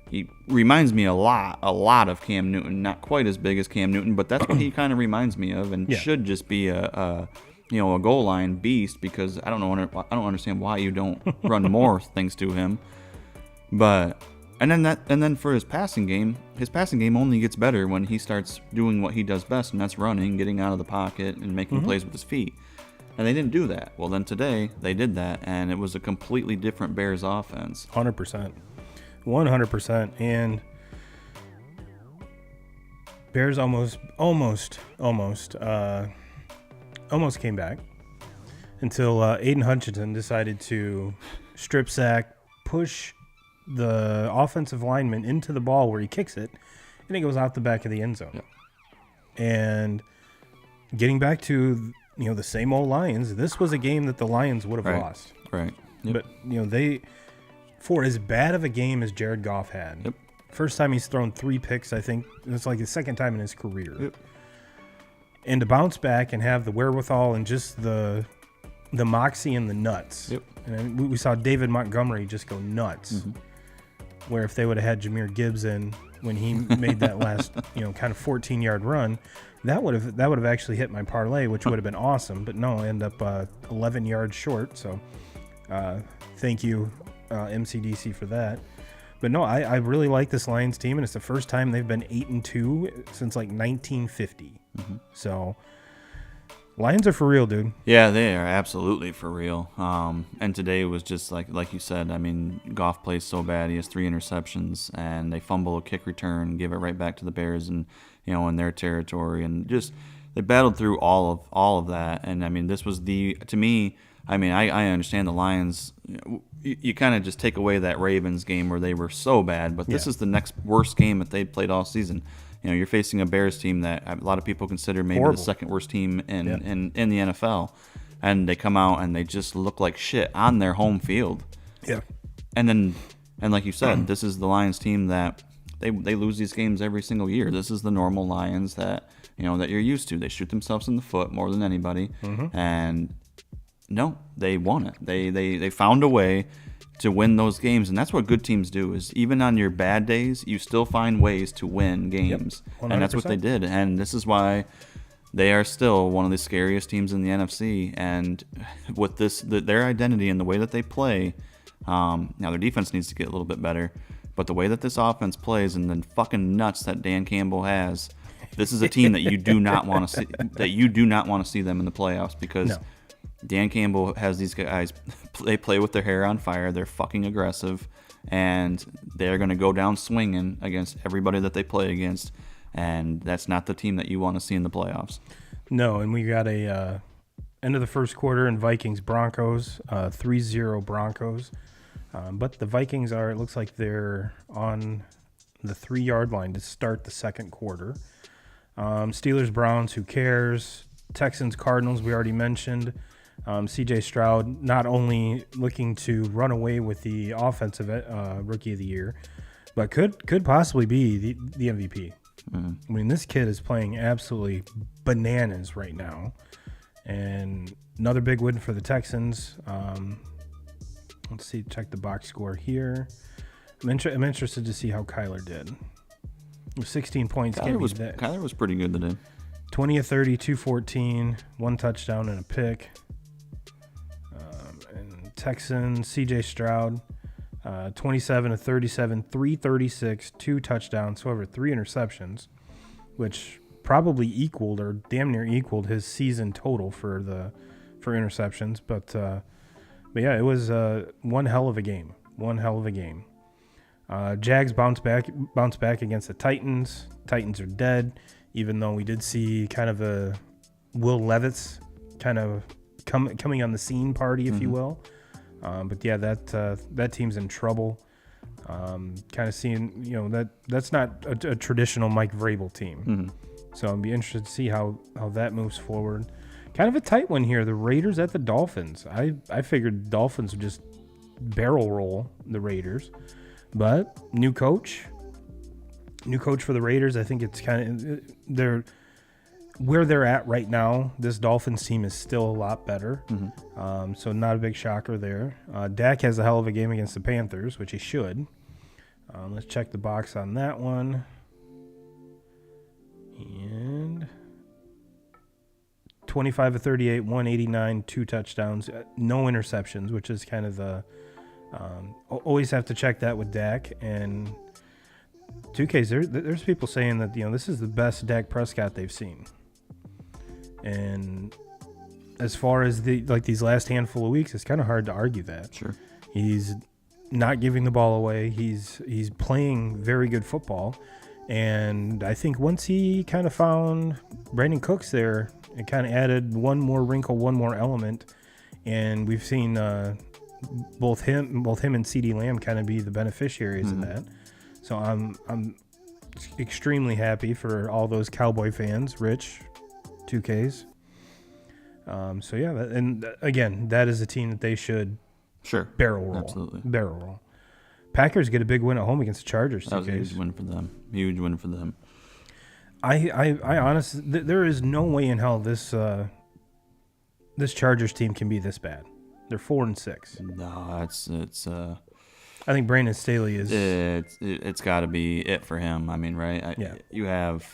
he reminds me a lot of Cam Newton. Not quite as big as Cam Newton, but that's what he kind of reminds me of, and should just be a goal line beast, because I don't understand why you don't run more things to him. But and then for his passing game only gets better when he starts doing what he does best, and that's running, getting out of the pocket, and making plays with his feet. And they didn't do that. Well, then today they did that, and it was a completely different Bears offense. 100%. 100%. And Bears almost came back until Aiden Hutchinson decided to strip sack, push the offensive lineman into the ball where he kicks it, and it goes out the back of the end zone. Yep. And getting back to the same old Lions, this was a game that the Lions would have lost. Right. Yep. But they, for as bad of a game as Jared Goff had, Yep. first time he's thrown 3 picks, I think it's like the second time in his career. Yep. And to bounce back and have the wherewithal and just the moxie and the nuts. Yep. And we saw David Montgomery just go nuts. Mm-hmm. Where if they would have had Jahmyr Gibbs in when he made that last, kind of 14-yard run, that would have actually hit my parlay, which would have been awesome. But no, end up 11 yards short. So thank you, MCDC, for that. But no, I really like this Lions team, and it's the first time they've been 8-2 since like 1950. Mm-hmm. So Lions are for real, dude. Yeah, they are absolutely for real. And today was just like you said. I mean, Goff plays so bad. He has 3 interceptions, and they fumble a kick return, give it right back to the Bears, and in their territory, and just they battled through all of that. And I mean, this was to me. I mean, I understand the Lions. You kind of just take away that Ravens game where they were so bad, but this is the next worst game that they played all season. You're facing a Bears team that a lot of people consider maybe the second worst team in the NFL, and they come out and they just look like shit on their home field. Yeah. And like you said, this is the Lions team that they lose these games every single year. This is the normal Lions that that you're used to. They shoot themselves in the foot more than anybody, and no, they won it. They found a way to win those games, and that's what good teams do. Is even on your bad days, you still find ways to win games, and that's what they did. And this is why they are still one of the scariest teams in the NFC. And with their identity and the way that they play, now their defense needs to get a little bit better, but the way that this offense plays and the fucking nuts that Dan Campbell has, this is a team that you do not want to see. That you do not want to see them in the playoffs because. No. Dan Campbell has these guys, they play with their hair on fire. They're fucking aggressive, and they're going to go down swinging against everybody that they play against, and that's not the team that you want to see in the playoffs. No, and we got a end of the first quarter in Vikings-Broncos, 3-0 Broncos. But the Vikings it looks like they're on the 3-yard line to start the second quarter. Steelers-Browns, who cares? Texans-Cardinals, we already mentioned. C.J. Stroud not only looking to run away with the offensive rookie of the year, but could possibly be the MVP. Mm-hmm. I mean, this kid is playing absolutely bananas right now. And another big win for the Texans. Let's see, check the box score here. I'm interested to see how Kyler did. 16 points. Kyler was pretty good today. 20 of 30, 214, 1 touchdown and a pick. And Texans, C.J. Stroud, 27 of 37, 336, 2 touchdowns, however, 3 interceptions, which probably equaled or damn near equaled his season total for interceptions. But yeah, it was one hell of a game. Jags bounce back against the Titans. Titans are dead. Even though we did see kind of a Will Levis kind of coming on the scene party, if you will. But yeah, that team's in trouble. Kind of seeing, that's not a traditional Mike Vrabel team. Mm-hmm. So I'd be interested to see how that moves forward. Kind of a tight one here. The Raiders at the Dolphins. I figured the Dolphins would just barrel roll the Raiders. But new coach for the Raiders. I think it's kind of where they're at right now. This Dolphins team is still a lot better. Mm-hmm. So not a big shocker there. Dak has a hell of a game against the Panthers, which he should. Let's check the box on that one. And 25 of 38, 189, 2 touchdowns, no interceptions, which is kind of the always have to check that with Dak. And 2Ks, there's people saying that this is the best Dak Prescott they've seen. And as far as these last handful of weeks, it's kind of hard to argue that. Sure. He's not giving the ball away. He's playing very good football. And I think once he kind of found Brandon Cooks there, it kind of added one more wrinkle, one more element. And we've seen both him and CeeDee Lamb kind of be the beneficiaries of that. So I'm extremely happy for all those Cowboy fans. Rich, 2Ks. So yeah, and again, that is a team that they should barrel roll. Absolutely. Barrel roll. Packers get a big win at home against the Chargers. That was a huge win for them. Huge win for them. I honestly, there is no way in hell this Chargers team can be this bad. They're 4-6. No, it's. I think Brandon Staley is. It's got to be it for him. I mean, right? Yeah. You have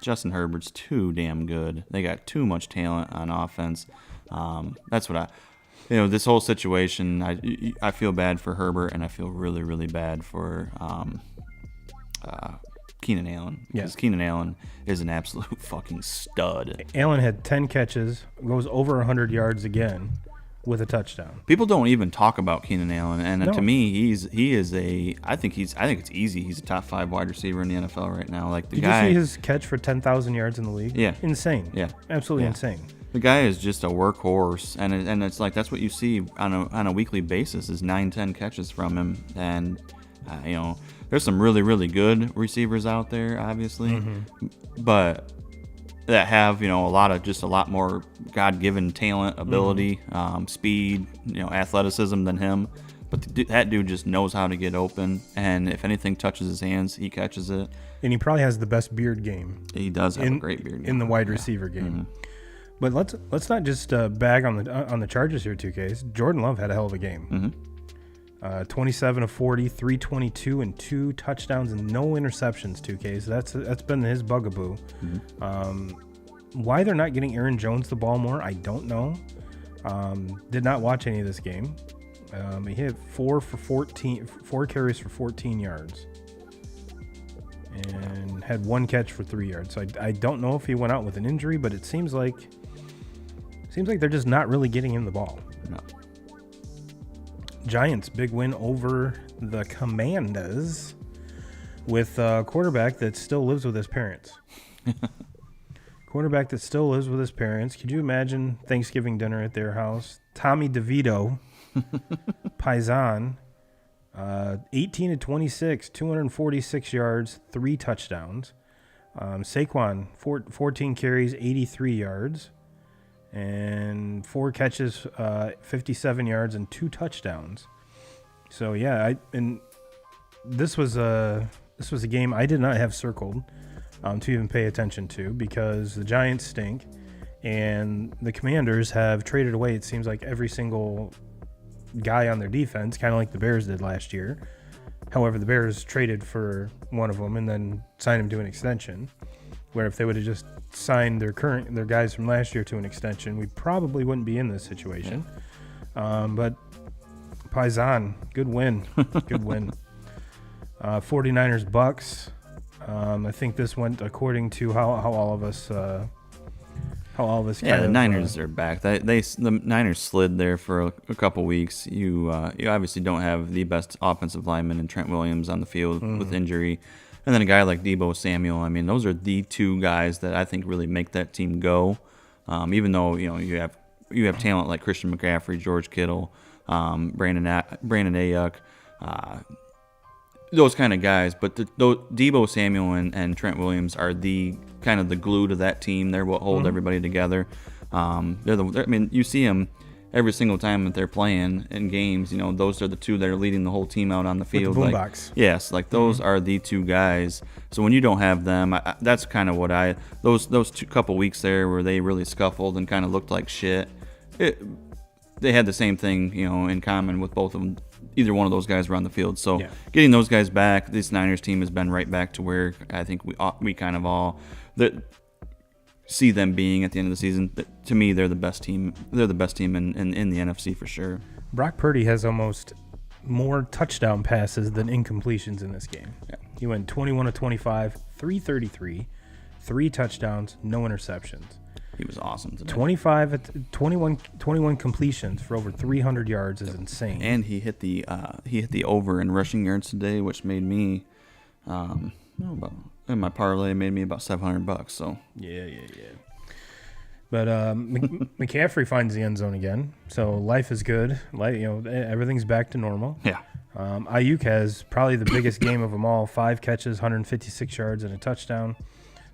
Justin Herbert's too damn good. They got too much talent on offense. That's what this whole situation. I feel bad for Herbert, and I feel really, really bad for Keenan Allen. Because Keenan Allen is an absolute fucking stud. Allen had 10 catches, goes over 100 yards again with a touchdown. People don't even talk about Keenan Allen, and to me, he is a. I think it's easy. He's a top 5 wide receiver in the NFL right now. Like Did you see his catch for 10,000 yards in the league? Yeah, insane. Yeah, absolutely insane. The guy is just a workhorse, and it's like that's what you see on a weekly basis is 9-10 catches from him, and there's some really, really good receivers out there, obviously, but that have a lot more God-given talent, ability, speed, athleticism than him. But that dude just knows how to get open, and if anything touches his hands, he catches it. And he probably has the best beard game. He does have a great beard game in the wide receiver game. But let's not just bag on the Chargers here, 2Ks. Jordan Love had a hell of a game. 27 of 40, 322, and 2 touchdowns and no interceptions, 2Ks. That's been his bugaboo. Why they're not getting Aaron Jones the ball more, I don't know. Did not watch any of this game. He hit 4 carries for 14 yards. And had 1 catch for 3 yards. So I don't know if he went out with an injury, but it seems like they're just not really getting him the ball. No. Giants, big win over the Commanders with a quarterback that still lives with his parents. Could you imagine Thanksgiving dinner at their house? Tommy DeVito, Paisan, 18 of 26, 246 yards, 3 touchdowns. Saquon, 14 carries, 83 yards. And 4 catches, 57 yards, and 2 touchdowns. So yeah, this was a game I did not have circled to even pay attention to because the Giants stink, and the Commanders have traded away. It seems like every single guy on their defense, kind of like the Bears did last year. However, the Bears traded for one of them and then signed him to an extension. Where if they would have just signed their guys from last year to an extension, we probably wouldn't be in this situation. But Paisan, good win. 49ers Bucks. I think this went according to how all of us the Niners are back. The Niners slid there for a couple weeks. You obviously don't have the best offensive lineman in Trent Williams on the field with injury. And then a guy like Deebo Samuel, I mean, those are the 2 guys that I think really make that team go. Even though you have talent like Christian McCaffrey, George Kittle, Brandon Ayuk, those kind of guys. But Deebo Samuel and Trent Williams are the kind of the glue to that team. They're what hold everybody together. You see them every single time that they're playing in games. Those are the 2 that are leading the whole team out on the field. With the boombox. Yes, those are the 2 guys. So when you don't have them, that's kind of what those couple weeks there where they really scuffled and kind of looked like shit. They had the same thing, in common with both of them. Either one of those guys were on the field. So getting those guys back, this Niners team has been right back to where I think we kind of all see them being at the end of the season. To me, they're the best team. They're the best team in the NFC for sure. Brock Purdy has almost more touchdown passes than incompletions in this game. Yeah. He went 21 of 25, 333, 3 touchdowns, no interceptions. He was awesome today. 21 completions for over 300 yards is insane. And he hit the over in rushing yards today, which made me in my parlay made me about $700. So yeah. But McCaffrey finds the end zone again, so life is good. Everything's back to normal. Yeah. Ayuk has probably the biggest game of them all: 5 catches, 156 yards, and a touchdown.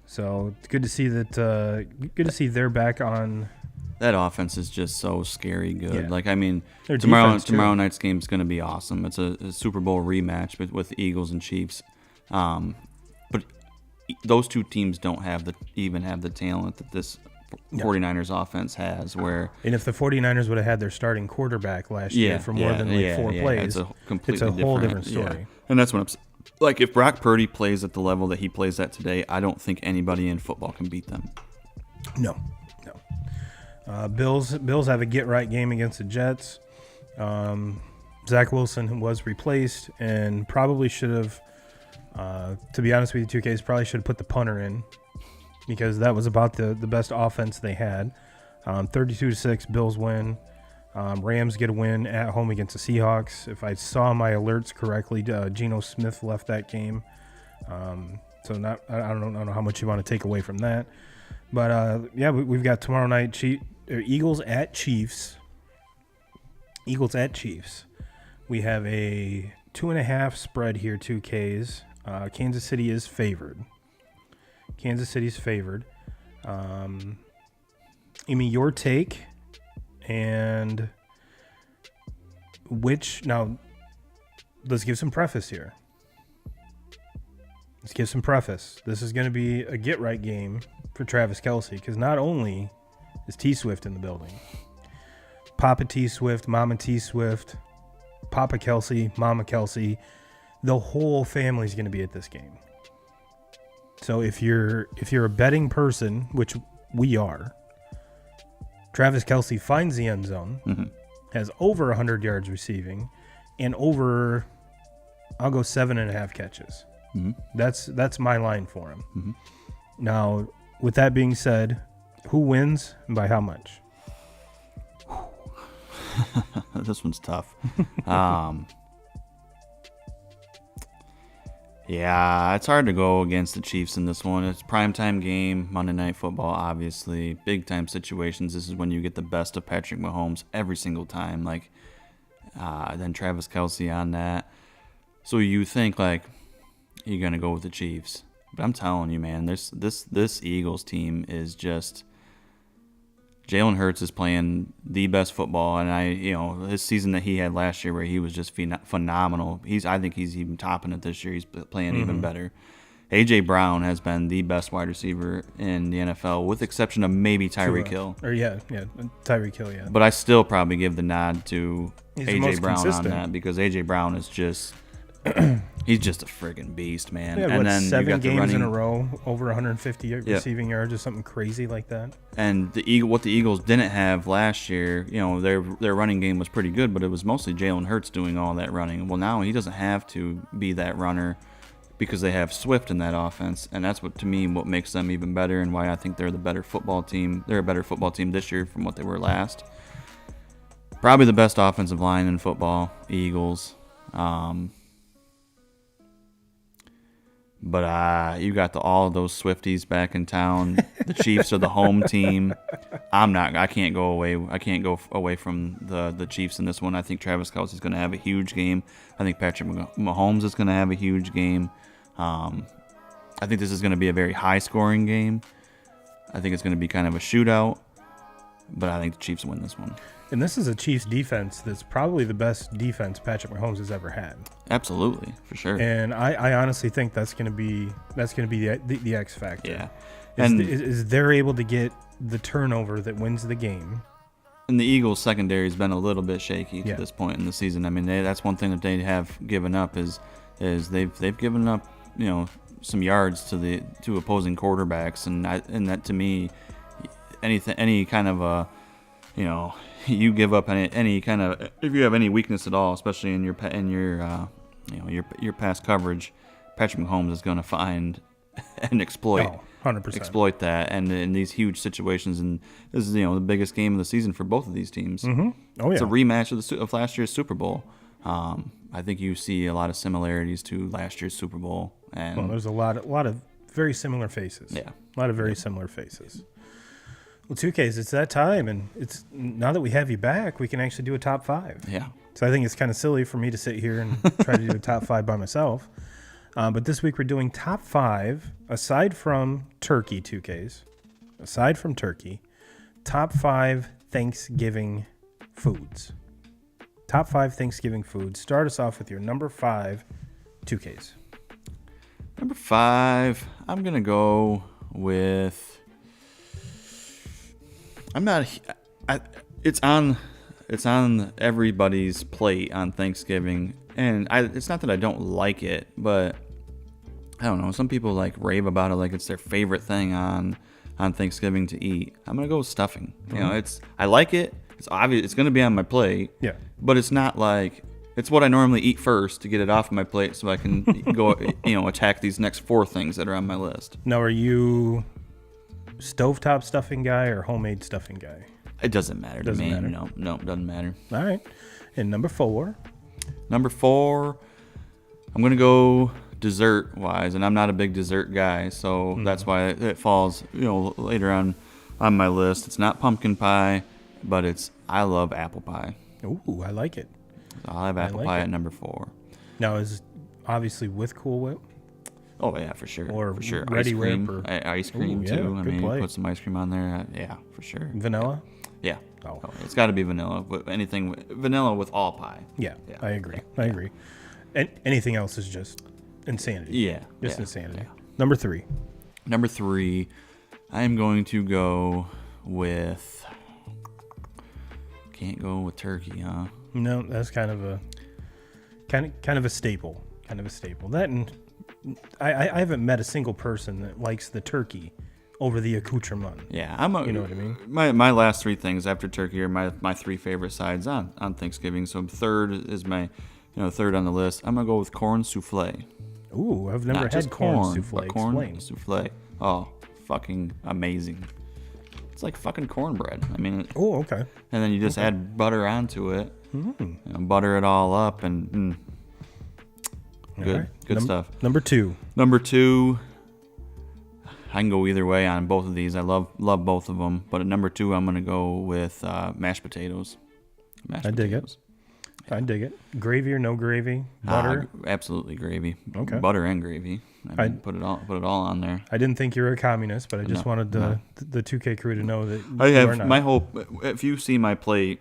So it's good to see that. Good to see they're back on. That offense is just so scary good. Yeah. Like, I mean, Their tomorrow defense, too. night's game is going to be awesome. It's a Super Bowl rematch with the Eagles and Chiefs. But those two teams don't even have the talent that this 49ers offense has. And if the 49ers would have had their starting quarterback last year for more than 4 plays, it's a whole different story. Yeah. And that's what I'm saying. Like, if Brock Purdy plays at the level that he plays at today, I don't think anybody in football can beat them. No. Bills have a get-right game against the Jets. Zach Wilson was replaced and probably should have, to be honest with you, 2Ks probably should have put the punter in because that was about the best offense they had. 32-6, Bills win. Rams get a win at home against the Seahawks. If I saw my alerts correctly, Geno Smith left that game. So I don't know how much you want to take away from that. But, we've got tomorrow night Eagles at Chiefs. Eagles at Chiefs. We have a 2.5 spread here, 2Ks. Kansas City is favored. Kansas City's favored. Amy, your take and now let's give some preface here. This is going to be a get-right game for Travis Kelce because not only is T Swift in the building, Papa T Swift, Mama T Swift, Papa Kelce, Mama Kelce, the whole family's going to be at this game. So if you're a betting person, which we are, Travis Kelce finds the end zone, has over 100 yards receiving, and over, I'll go 7.5 catches. That's my line for him. Now, with that being said, who wins and by how much? This one's tough. Yeah, it's hard to go against the Chiefs in this one. It's a primetime game, Monday Night Football, obviously. Big-time situations. This is when you get the best of Patrick Mahomes every single time. Like, then Travis Kelce on that. So you think, like, you're going to go with the Chiefs. But I'm telling you, man, this Eagles team is just... Jalen Hurts is playing the best football, and his season that he had last year where he was just phenomenal. I think he's even topping it this year. He's playing even better. A.J. Brown has been the best wide receiver in the NFL, with exception of maybe Tyreek Hill. Tyreek Hill, yeah. But I still probably give the nod to A.J. Brown consistent on that because A.J. Brown is just... he's just a friggin' beast, man. Yeah, and then 7 games in a row, over 150 receiving yards or something crazy like that. And what the Eagles didn't have last year, their running game was pretty good, but it was mostly Jalen Hurts doing all that running. Well, now he doesn't have to be that runner because they have Swift in that offense, and that's what makes them even better and why I think they're the better football team. They're a better football team this year from what they were last. Probably the best offensive line in football, Eagles. But you got all of those Swifties back in town. The Chiefs are the home team. I can't go away from the Chiefs in this one. I think Travis Kelce is going to have a huge game. I think Patrick Mahomes is going to have a huge game. I think this is going to be a very high-scoring game. I think it's going to be kind of a shootout. But I think the Chiefs win this one. And this is a Chiefs defense that's probably the best defense Patrick Mahomes has ever had. Absolutely, for sure. And I honestly think that's going to be the X factor. Yeah, is they're able to get the turnover that wins the game. And the Eagles' secondary has been a little bit shaky to this point in the season. I mean, that's one thing that they have given up is they've given up some yards to opposing quarterbacks, and that to me, any kind of a you give up any kind of, if you have any weakness at all, especially in your pass coverage, Patrick Mahomes is going to find and exploit 100%. Exploit that, and in these huge situations. And this is the biggest game of the season for both of these teams. Mm-hmm. Oh yeah, it's a rematch of last year's Super Bowl. I think you see a lot of similarities to last year's Super Bowl, and there's a lot of very similar faces. Yeah, a lot of very similar faces. Well, 2Ks, it's that time, and it's now that we have you back, we can actually do a top 5. Yeah. So I think it's kind of silly for me to sit here and try to do a top 5 by myself. But this week we're doing top 5, aside from turkey 2Ks, top 5 Thanksgiving foods. Top 5 Thanksgiving foods. Start us off with your number 5 2Ks. Number 5, I'm going to go with... It's on everybody's plate on Thanksgiving, and it's not that I don't like it, but I don't know. Some people rave about it like it's their favorite thing on Thanksgiving to eat. I'm gonna go with stuffing. Mm-hmm. I like it. It's obvious. It's gonna be on my plate. Yeah. But it's not like it's what I normally eat first to get it off my plate, so I can go attack these next 4 things that are on my list. Now, are you stovetop stuffing guy or homemade stuffing guy? It doesn't matter to me. Matter? No, it doesn't matter. All right. And number 4? Number 4, I'm going to go dessert-wise, and I'm not a big dessert guy, so that's why it falls, later on my list. It's not pumpkin pie, but I love apple pie. Ooh, I like it. So I'll have apple pie at number 4. Now, is obviously with Cool Whip? Oh, yeah, for sure. Or for sure. Ready ice cream, Whip? Ice cream, Ooh, yeah, too. play. Put some ice cream on there. Yeah, for sure. Vanilla? Yeah. Oh. It's got to be vanilla. Vanilla with all pie. Yeah, I agree. I agree. And anything else is just insanity. Yeah. Just insanity. Yeah. Number 3. Number 3, I am going to go with... Can't go with turkey, huh? No, that's kind of a staple. Kind of a staple. That, and I haven't met a single person that likes the turkey over the accoutrement. Yeah, you know what I mean? My last 3 things after turkey are my 3 favorite sides on Thanksgiving. So third is my third on the list. I'm gonna go with corn souffle. Ooh, I've never had corn souffle. Corn souffle. Oh, fucking amazing. It's like fucking cornbread. Oh, okay. And then you just add butter onto it. Butter it all up and good stuff. Number 2. Number 2, I can go either way on both of these. I love both of them. But at number 2, I'm going to go with mashed potatoes. I dig it. Gravy or no gravy? Butter? Absolutely gravy. Okay. Butter and gravy. Put it all on there. I didn't think you were a communist, but I just wanted the 2K crew to know that I you have are not. my whole. If you see my plate,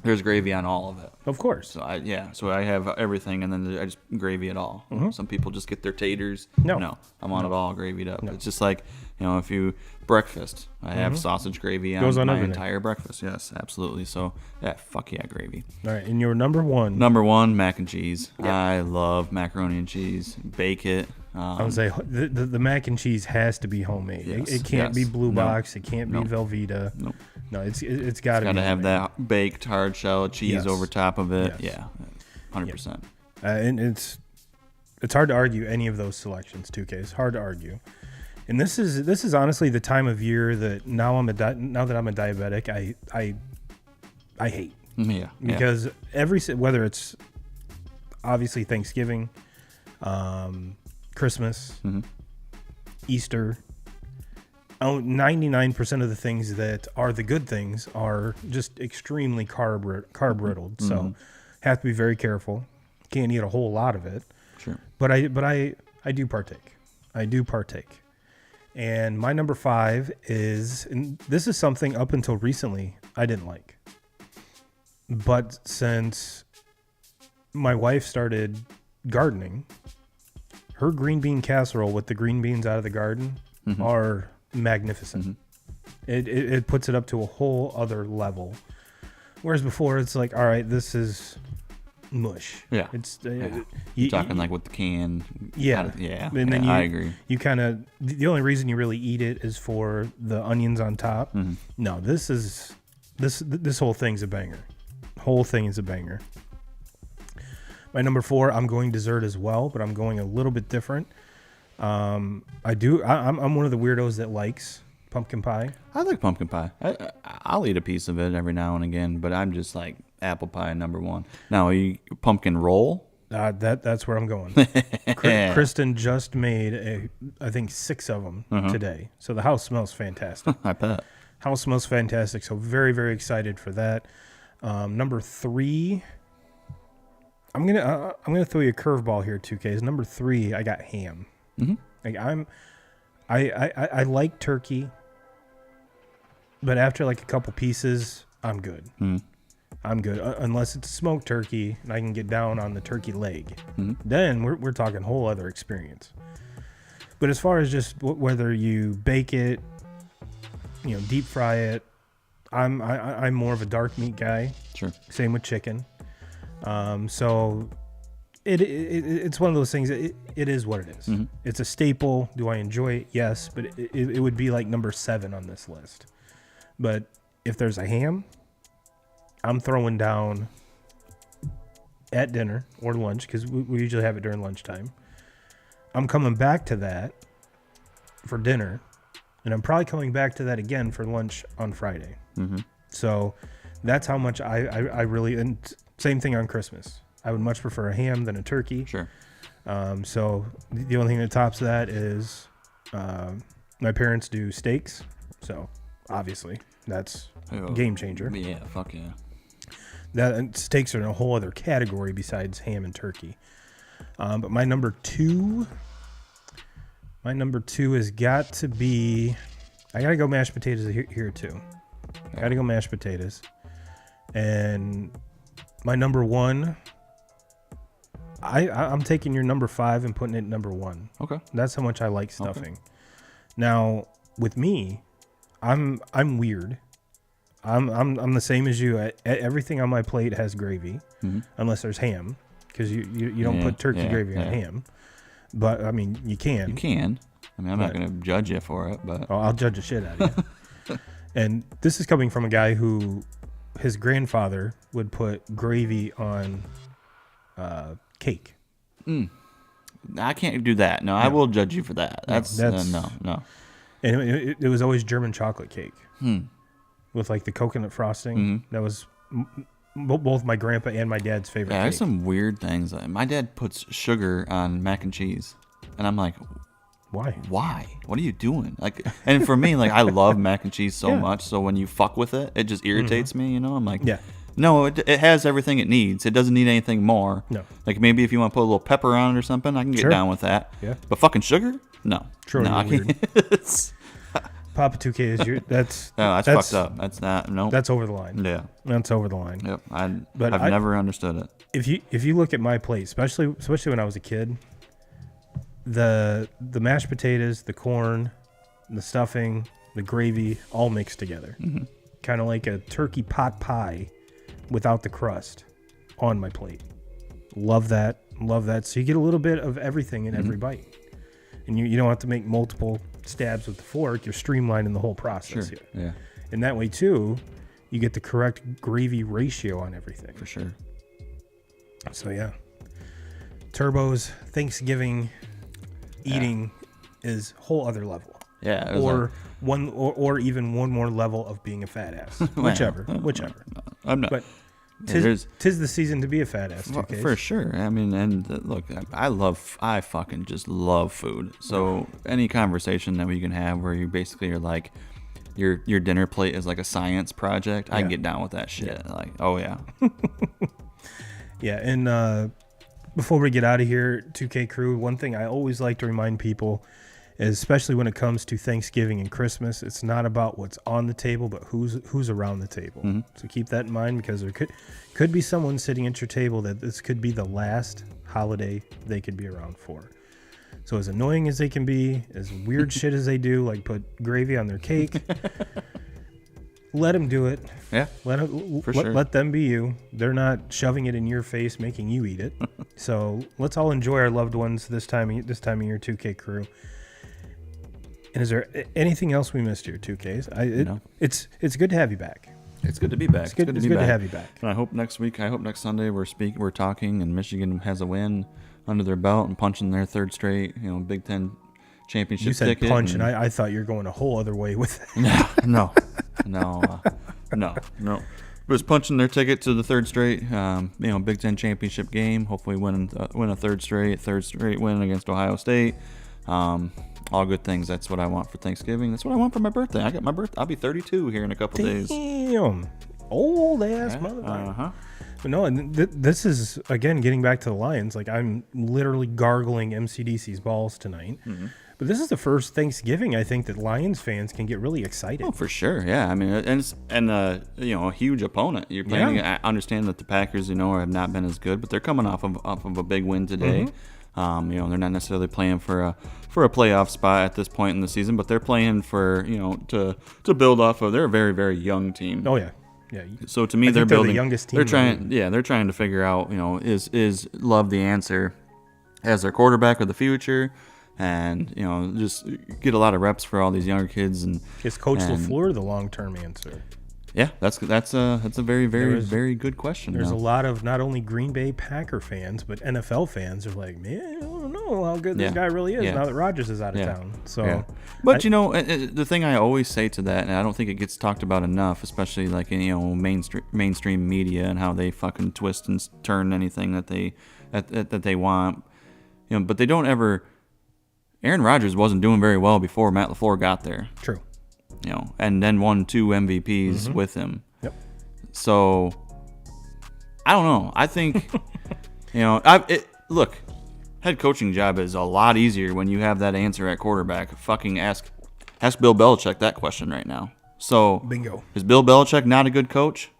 there's gravy on all of it. Of course. So I have everything, and then I just gravy it all. Mm-hmm. Some people just get their taters. No, I want it all gravied up. No. It's just like if you breakfast, I have sausage gravy on my entire breakfast. Yes, absolutely. So fuck yeah, gravy. All right, and your number 1. Number 1, mac and cheese. Yeah. I love macaroni and cheese. Bake it. I would say the mac and cheese has to be homemade. Yes, it can't be Blue Box. It can't be Velveeta. Nope. No, it's got to be. Got to have that baked hard shell cheese over top of it. Yes. Yeah, 100%. And it's hard to argue any of those selections. 2K, it's hard to argue. And this is honestly the time of year that now that I'm a diabetic, I hate. Yeah. Because whether it's obviously Thanksgiving, Christmas, Easter, 99% of the things that are the good things are just extremely carb riddled. So have to be very careful. Can't eat a whole lot of it. Sure. But I do partake. And my number 5 is, and this is something up until recently I didn't like. But since my wife started gardening, her green bean casserole with the green beans out of the garden are magnificent. It puts it up to a whole other level. Whereas before it's like, all right, this is mush. Yeah. It's you're talking like with the can. Yeah. And then I agree. You kind of, the only reason you really eat it is for the onions on top. No, this whole thing's a banger. Whole thing is a banger. My number 4, I'm going dessert as well, but I'm going a little bit different. I'm one of the weirdos that likes pumpkin pie. I like pumpkin pie. I'll eat a piece of it every now and again, but I'm just like apple pie number 1. Now, pumpkin roll? That's where I'm going. Kristen just made I think 6 of them today. So the house smells fantastic. I bet. House smells fantastic. So very, very excited for that. Number 3, I'm gonna throw you a curveball here, 2Ks. Number 3, I got ham. Mm-hmm. Like I like turkey, but after like a couple pieces, I'm good. Mm-hmm. I'm good unless it's smoked turkey and I can get down on the turkey leg. Mm-hmm. Then we're talking whole other experience. But as far as just whether you bake it, deep fry it, I'm more of a dark meat guy. Sure. Same with chicken. So it's one of those things. It is what it is. Mm-hmm. It's a staple. Do I enjoy it? Yes, but it would be like number 7 on this list. But if there's a ham, I'm throwing down at dinner or lunch because we usually have it during lunchtime. I'm coming back to that for dinner, and I'm probably coming back to that again for lunch on Friday. Mm-hmm. So that's how much I really, and same thing on Christmas. I would much prefer a ham than a turkey. Sure. So the only thing that tops that is my parents do steaks. So obviously that's a game changer. Yeah, fuck yeah. And steaks are in a whole other category besides ham and turkey. But my number two has got to be, I got to go mashed potatoes here too. I got to go mashed potatoes. And my number 1, I'm taking your number 5 and putting it number 1. Okay. That's how much I like stuffing. Okay. Now, with me, I'm weird. I'm the same as you. Everything on my plate has gravy, unless there's ham, because you don't put turkey gravy on ham. But I mean, you can. You can. I mean, I'm not going to judge you for it, but I'll judge the shit out of you. And this is coming from a guy who, his grandfather would put gravy on cake. I can't do that. No, I will judge you for that. That's no. And it was always German chocolate cake with like the coconut frosting. That was both my grandpa and my dad's favorite. Yeah, cake. there's some weird things. My dad puts sugar on mac and cheese, and I'm like, why? What are you doing? Like, and for me, like, I love mac and cheese so much. So when you fuck with it, it just irritates me. I'm like, no, it has everything it needs. It doesn't need anything more. No. Like maybe if you want to put a little pepper on it or something, I can get down with that. Yeah. But fucking sugar? No. Truly no, weird. Papa 2K is that's fucked up. That's not That's over the line. Yeah. That's over the line. Yep. I've never understood it. If you look at my plate, especially when I was a kid, the mashed potatoes, the corn, the stuffing, the gravy, all mixed together. Kind of like a turkey pot pie without the crust on my plate. Love that. So you get a little bit of everything in every bite. And you don't have to make multiple stabs with the fork. You're streamlining the whole process here. Yeah. And that way, too, you get the correct gravy ratio on everything. For sure. So, yeah. Turbo's Thanksgiving eating is whole other level. Yeah. Or even one more level of being a fat ass. Whichever. I'm not. But tis the season to be a fat ass. For sure. I mean, and look, I fucking just love food. So any conversation that we can have where you basically are like, your dinner plate is like a science project, I can get down with that shit. Yeah. Like, oh yeah. Yeah, and before we get out of here, 2K crew, one thing I always like to remind people is, especially when it comes to Thanksgiving and Christmas, it's not about what's on the table, but who's around the table. So keep that in mind, because there could be someone sitting at your table that this could be the last holiday they could be around for. So as annoying as they can be, as weird shit as they do, like put gravy on their cake, let them do it. Yeah, let them be you. They're not shoving it in your face, making you eat it. So let's all enjoy our loved ones this time of year, 2K crew. And is there anything else we missed here, 2Ks? It's good to have you back. It's good to be back. It's good to have you back. And I hope next Sunday we're talking and Michigan has a win under their belt and punching their third straight, Big 10 championship you said ticket. Punch, and I thought you were going a whole other way with it. No. It was punching their ticket to the third straight, Big 10 championship game. Hopefully win a third straight win against Ohio State. All good things. That's what I want for Thanksgiving. That's what I want for my birthday. I'll be 32 here in a couple days. Damn. Old ass motherfucker. No, and this is, again, getting back to the Lions. Like, I'm literally gargling MCDC's balls tonight. Mm-hmm. But this is the first Thanksgiving, I think, that Lions fans can get really excited. Oh, for sure, yeah. I mean, and a huge opponent. You're playing. I understand that the Packers, have not been as good, but they're coming off of a big win today. Mm-hmm. They're not necessarily playing for a playoff spot at this point in the season, but they're playing for to build off of. They're a very, very young team. Oh yeah. Yeah. So to me, they're building. The youngest team. They're trying to figure out, is Love the answer as their quarterback of the future, and just get a lot of reps for all these younger kids. And is Coach LaFleur the long-term answer? Yeah, that's a very, very, very good question. There's a lot of not only Green Bay Packer fans, but NFL fans are like, man, I don't know how good this guy really is now that Rodgers is out of town. So, but the thing I always say to that, and I don't think it gets talked about enough, especially like in mainstream media and how they fucking twist and turn anything that they want, but they don't ever. Aaron Rodgers wasn't doing very well before Matt LaFleur got there. True. And then won 2 MVPs with him. Yep. So, I don't know. I think, look, head coaching job is a lot easier when you have that answer at quarterback. Fucking ask Bill Belichick that question right now. So, bingo. Is Bill Belichick not a good coach?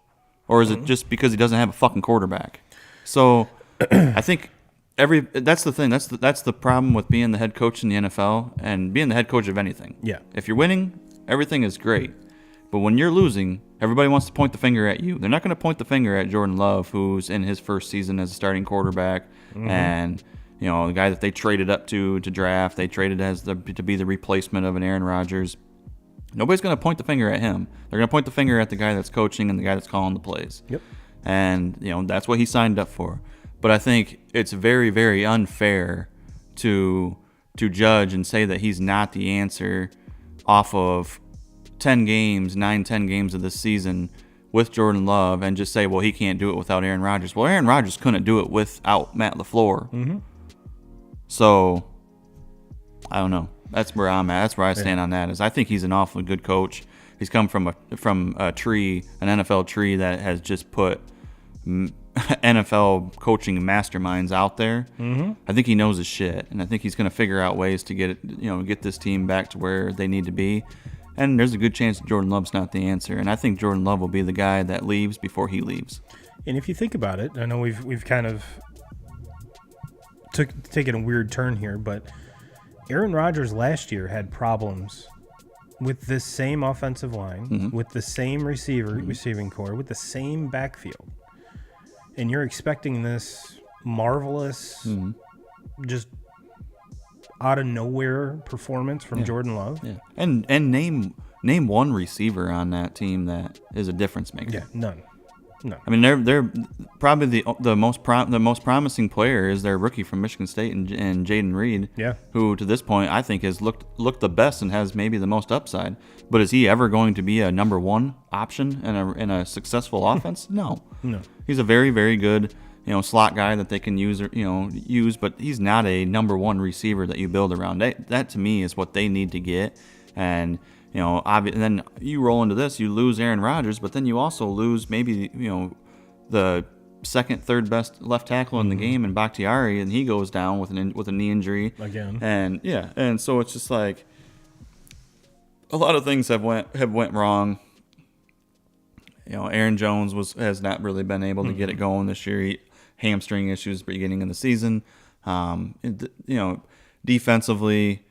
Or is it just because he doesn't have a fucking quarterback? So, I think that's the thing. That's the problem with being the head coach in the NFL and being the head coach of anything. Yeah. If you're winning, everything is great. But when you're losing, everybody wants to point the finger at you. They're not going to point the finger at Jordan Love, who's in his first season as a starting quarterback, and the guy that they traded up to draft. They traded to be the replacement of an Aaron Rodgers. Nobody's going to point the finger at him. They're going to point the finger at the guy that's coaching and the guy that's calling the plays. Yep. And that's what he signed up for. But I think it's very, very unfair to judge and say that he's not the answer off of 10 games of this season with Jordan Love and just say, well, he can't do it without Aaron Rodgers. Well, Aaron Rodgers couldn't do it without Matt LaFleur. Mm-hmm. So, I don't know. That's where I'm at. That's where I stand on that. Is I think he's an awfully good coach. He's come from a tree, an NFL tree that has just put NFL coaching masterminds out there. Mm-hmm. I think he knows his shit, and I think he's going to figure out ways to get this team back to where they need to be. And there's a good chance that Jordan Love's not the answer, and I think Jordan Love will be the guy that leaves before he leaves. And if you think about it, I know we've kind of taken a weird turn here, but Aaron Rodgers last year had problems with this same offensive line, with the same receiving core, with the same backfield. And you're expecting this marvelous, just out of nowhere performance from Jordan Love. Yeah. And name one receiver on that team that is a difference maker. Yeah, none. I mean, they're probably the most promising player is their rookie from Michigan State and Jaden Reed. Yeah. Who to this point I think has looked the best and has maybe the most upside. But is he ever going to be a number one option in a successful offense? No. He's a very, very good slot guy that they can use, but he's not a number one receiver that you build around. That to me is what they need to get. And and then you roll into this, you lose Aaron Rodgers, but then you also lose maybe the second, third best left tackle in the game in Bakhtiari, and he goes down with a knee injury again. And so it's just like a lot of things have went wrong. Aaron Jones has not really been able to get it going this year. Hamstring issues beginning of the season. Defensively,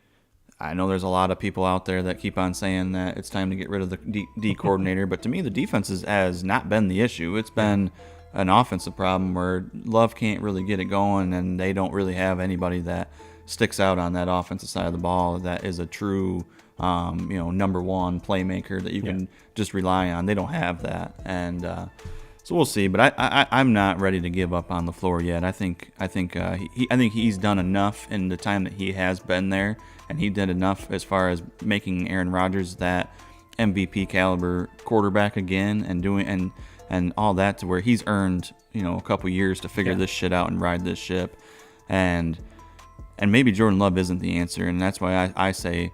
I know there's a lot of people out there that keep on saying that it's time to get rid of the D coordinator, but to me, the defense has not been the issue. It's been an offensive problem where Love can't really get it going, and they don't really have anybody that sticks out on that offensive side of the ball that is a true, number one playmaker that you can just rely on. They don't have that, and so we'll see. But I'm not ready to give up on LaFleur yet. I think he's done enough in the time that he has been there. And he did enough as far as making Aaron Rodgers that MVP caliber quarterback again, and doing and all that to where he's earned a couple years to figure this shit out and ride this ship, and maybe Jordan Love isn't the answer, and that's why I say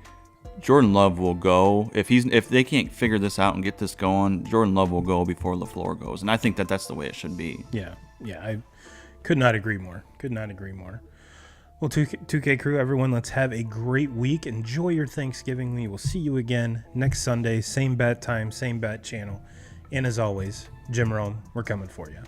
Jordan Love will go if they can't figure this out and get this going. Jordan Love will go before LaFleur goes, and I think that's the way it should be. Yeah, I could not agree more. Well, 2K crew, everyone, let's have a great week. Enjoy your Thanksgiving. We will see you again next Sunday, same bat time, same bat channel. And as always, Jim Rome, we're coming for you.